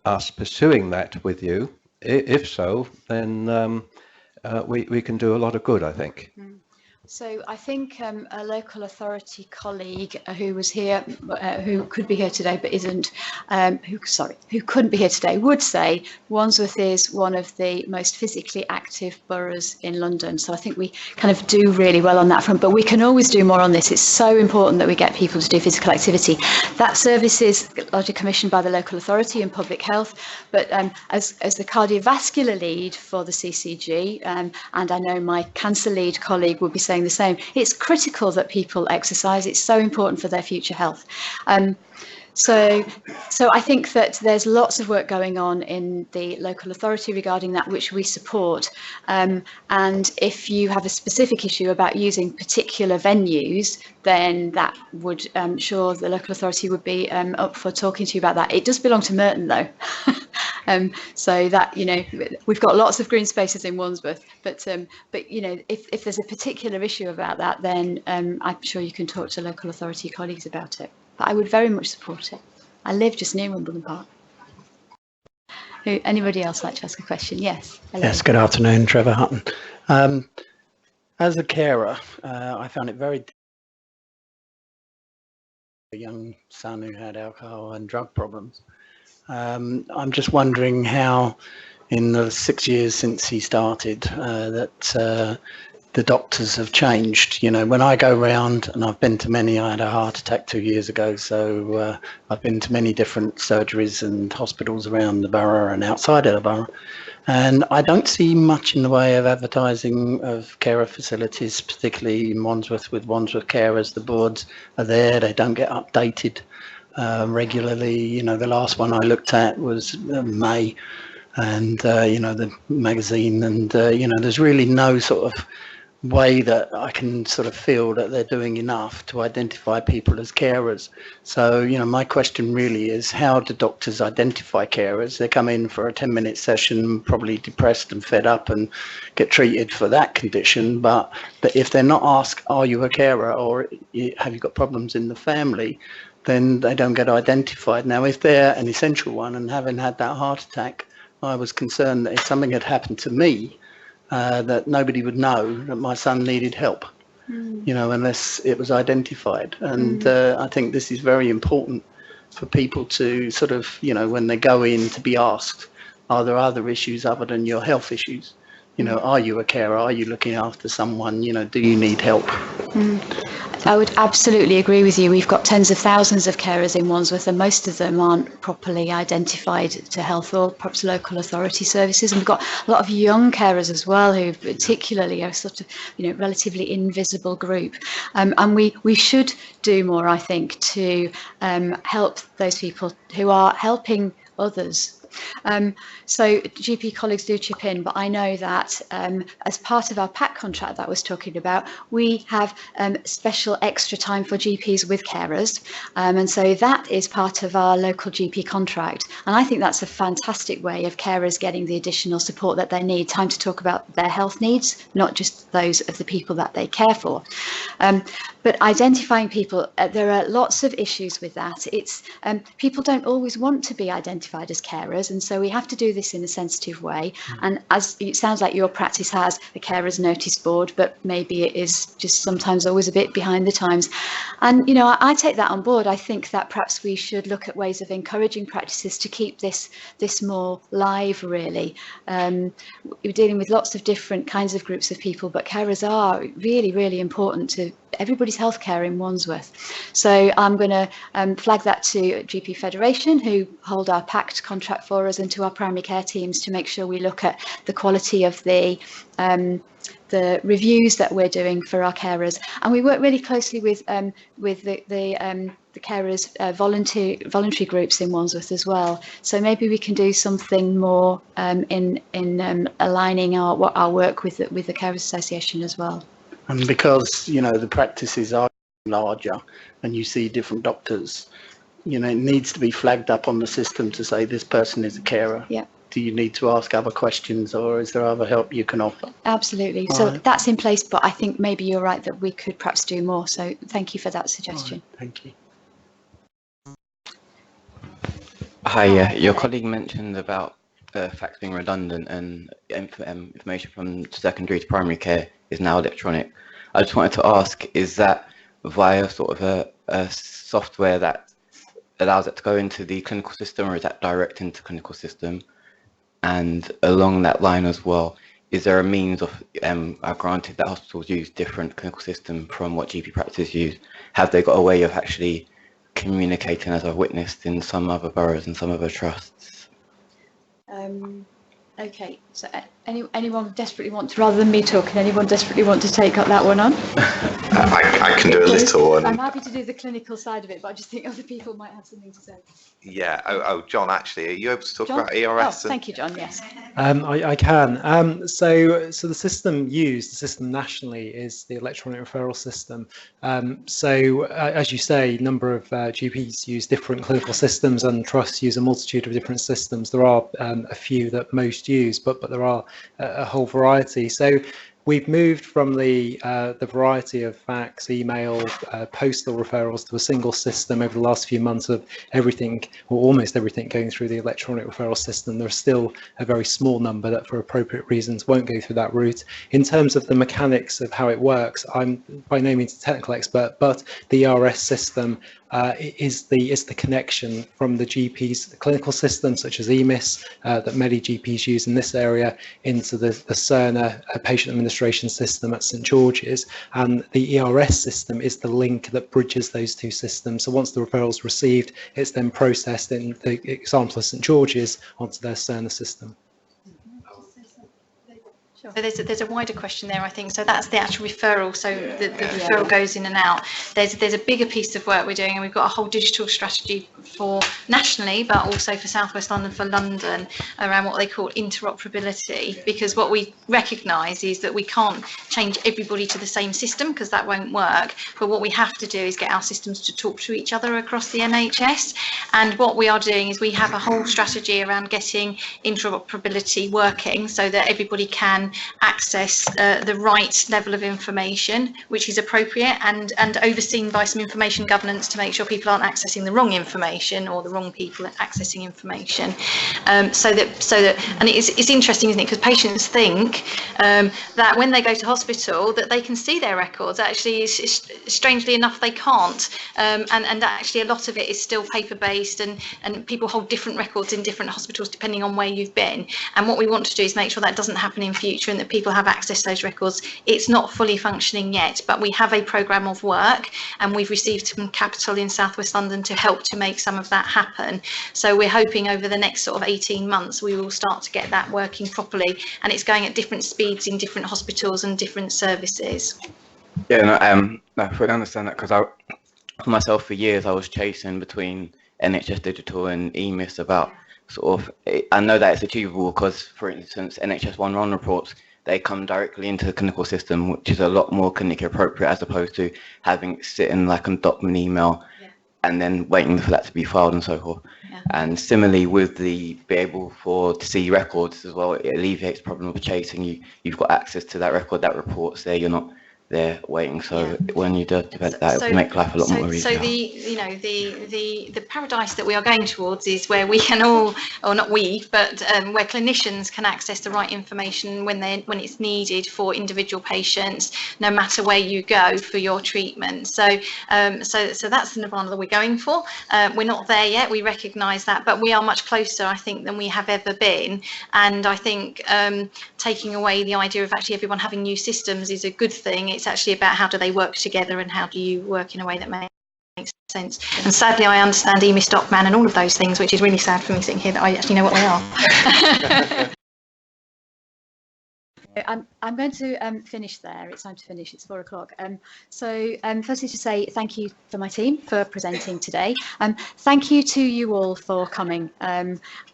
us pursuing that with you? If so, then we can do a lot of good, I think. So I think a local authority colleague who was here, who could be here today but isn't, who couldn't be here today, would say Wandsworth is one of the most physically active boroughs in London. So I think we kind of do really well on that front, but we can always do more on this. It's so important that we get people to do physical activity. That service is largely commissioned by the local authority and public health, but as the cardiovascular lead for the CCG, and I know my cancer lead colleague would be saying the same, it's critical that people exercise. It's so important for their future health. So I think that there's lots of work going on in the local authority regarding that, which we support. And if you have a specific issue about using particular venues, then that would, sure, the local authority would be up for talking to you about that. It does belong to Merton, though. So that, we've got lots of green spaces in Wandsworth, but if there's a particular issue about that, then I'm sure you can talk to local authority colleagues about it. But I would very much support it. I live just near Wimbledon Park. Anybody else like to ask a question? Yes. Hello. Yes, good afternoon, Trevor Hutton. As a carer, I found it very a young son who had alcohol and drug problems. I'm just wondering how, in the 6 years since he started, that the doctors have changed. When I go round, and I've been to many, I had a heart attack 2 years ago, so I've been to many different surgeries and hospitals around the borough and outside of the borough, and I don't see much in the way of advertising of carer facilities, particularly in Wandsworth with Wandsworth Carers. The boards are there, they don't get updated regularly. The last one I looked at was May, and the magazine, and there's really no sort of way that I can sort of feel that they're doing enough to identify people as carers. So my question really is, how do doctors identify carers? They come in for a 10-minute session, probably depressed and fed up, and get treated for that condition, but if they're not asked, are you a carer, or have you got problems in the family, then they don't get identified. Now, if they're an essential one, and having had that heart attack, I was concerned that if something had happened to me, that nobody would know that my son needed help, unless it was identified. And I think this is very important for people to sort of, when they go in, to be asked, are there other issues other than your health issues? Are you a carer? Are you looking after someone? Do you need help? I would absolutely agree with you. We've got tens of thousands of carers in Wandsworth, and most of them aren't properly identified to health or perhaps local authority services. And we've got a lot of young carers as well, who particularly are sort of, relatively invisible group. And we should do more, I think, to help those people who are helping others So GP colleagues do chip in, but I know that as part of our PAC contract that I was talking about, we have special extra time for GPs with carers. And so that is part of our local GP contract. And I think that's a fantastic way of carers getting the additional support that they need, time to talk about their health needs, not just those of the people that they care for. But identifying people, there are lots of issues with that. It's people don't always want to be identified as carers, and so we have to do this in a sensitive way. And as it sounds like your practice has a carers notice board, but maybe it is just sometimes always a bit behind the times. And you know, I take that on board. I think that perhaps we should look at ways of encouraging practices to keep this more live, really. We're dealing with lots of different kinds of groups of people, but carers are really, really important to everybody's healthcare in Wandsworth. So I'm going to flag that to GP Federation, who hold our PACT contract for us, and to our primary care teams to make sure we look at the quality of the reviews that we're doing for our carers. And we work really closely with the carers voluntary groups in Wandsworth as well. So maybe we can do something more in aligning our work with the Carers Association as well. And because, you know, the practices are larger and you see different doctors, you know, it needs to be flagged up on the system to say this person is a carer. Yeah. Do you need to ask other questions, or is there other help you can offer? Absolutely. So that's in place, but I think maybe you're right that we could perhaps do more. So thank you for that suggestion. Thank you. Hi, your colleague mentioned about facts being redundant and information from secondary to primary care is now electronic. I just wanted to ask, is that via sort of a software that allows it to go into the clinical system, or is that direct into clinical system? And along that line as well, is there a means of, granted that hospitals use different clinical system from what GP practices use, have they got a way of actually communicating, as I've witnessed in some other boroughs and some other trusts? Okay, so anyone desperately want to, rather than me talking, anyone desperately want to take up that one on? I can do a little one. I'm happy to do the clinical side of it, but I just think other people might have something to say. Yeah. Oh, John, actually, are you able to talk John? about ERS? Oh, thank you, John. Yes. I can. So the system used, the system nationally, is the electronic referral system. As you say, a number of GPs use different clinical systems, and trusts use a multitude of different systems. There are a few that most use, but there are a whole variety. So we've moved from the variety of fax, email, postal referrals to a single system over the last few months of everything, or almost everything, going through the electronic referral system. There's still a very small number that, for appropriate reasons, won't go through that route. In terms of the mechanics of how it works, I'm by no means a technical expert, but the ERS system is the connection from the GP's clinical system, such as EMIS, that many GPs use in this area, into the Cerner patient administration system at St George's, and the ERS system is the link that bridges those two systems. So once the referral is received, it's then processed in the example of St George's onto their Cerner system. Sure. So there's a wider question there, I think. So that's the actual referral. So the referral goes in and out. There's a bigger piece of work we're doing, and we've got a whole digital strategy for nationally, but also for South West London, for London, around what they call interoperability. Because what we recognise is that we can't change everybody to the same system, because that won't work. But what we have to do is get our systems to talk to each other across the NHS. And what we are doing is we have a whole strategy around getting interoperability working, so that everybody can access the right level of information which is appropriate, and overseen by some information governance to make sure people aren't accessing the wrong information, or the wrong people accessing information. So that and it's interesting, isn't it, because patients think that when they go to hospital that they can see their records. Actually, strangely enough, they can't, and actually a lot of it is still paper based, and people hold different records in different hospitals depending on where you've been. And what we want to do is make sure that doesn't happen in future, and that people have access to those records. It's not fully functioning yet, but we have a programme of work, and we've received some capital in South West London to help to make some of that happen. So we're hoping over the next sort of 18 months we will start to get that working properly, and it's going at different speeds in different hospitals and different services. Yeah, no, I fully understand that, because for myself, for years I was chasing between NHS Digital and EMIS about sort of, I know that it's achievable because, for instance, NHS 1-1 reports, they come directly into the clinical system, which is a lot more clinically appropriate as opposed to having it sit in like a document email and then waiting for that to be filed and so forth. And similarly with the be able to see records as well, it alleviates the problem of chasing. You've got access to that record, that report's there, you're not there waiting. So when you do that, it will make life a lot more easier. So the paradise that we are going towards is where we can all, or not we, but where clinicians can access the right information when it's needed for individual patients, no matter where you go for your treatment. So that's the nirvana that we're going for. We're not there yet. We recognise that, but we are much closer, I think, than we have ever been. And I think taking away the idea of actually everyone having new systems is a good thing. It's actually about how do they work together and how do you work in a way that makes sense. And sadly, I understand EMI Stockman and all of those things, which is really sad for me sitting here that I actually know what they are. I'm going to finish there. It's time to finish. It's 4 o'clock. So firstly to say thank you for my team for presenting today. Thank you to you all for coming.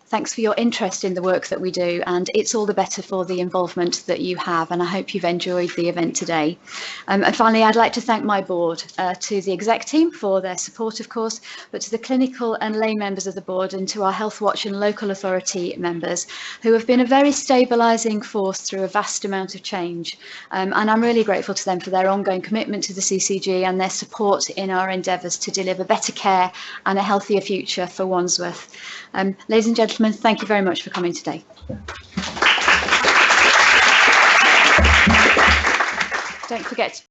Thanks for your interest in the work that we do, and it's all the better for the involvement that you have, and I hope you've enjoyed the event today. And finally, I'd like to thank my board, to the exec team for their support, of course, but to the clinical and lay members of the board and to our Health Watch and local authority members who have been a very stabilising force through a vast amount of change. And I'm really grateful to them for their ongoing commitment to the CCG and their support in our endeavours to deliver better care and a healthier future for Wandsworth. Ladies and gentlemen, thank you very much for coming today. Don't forget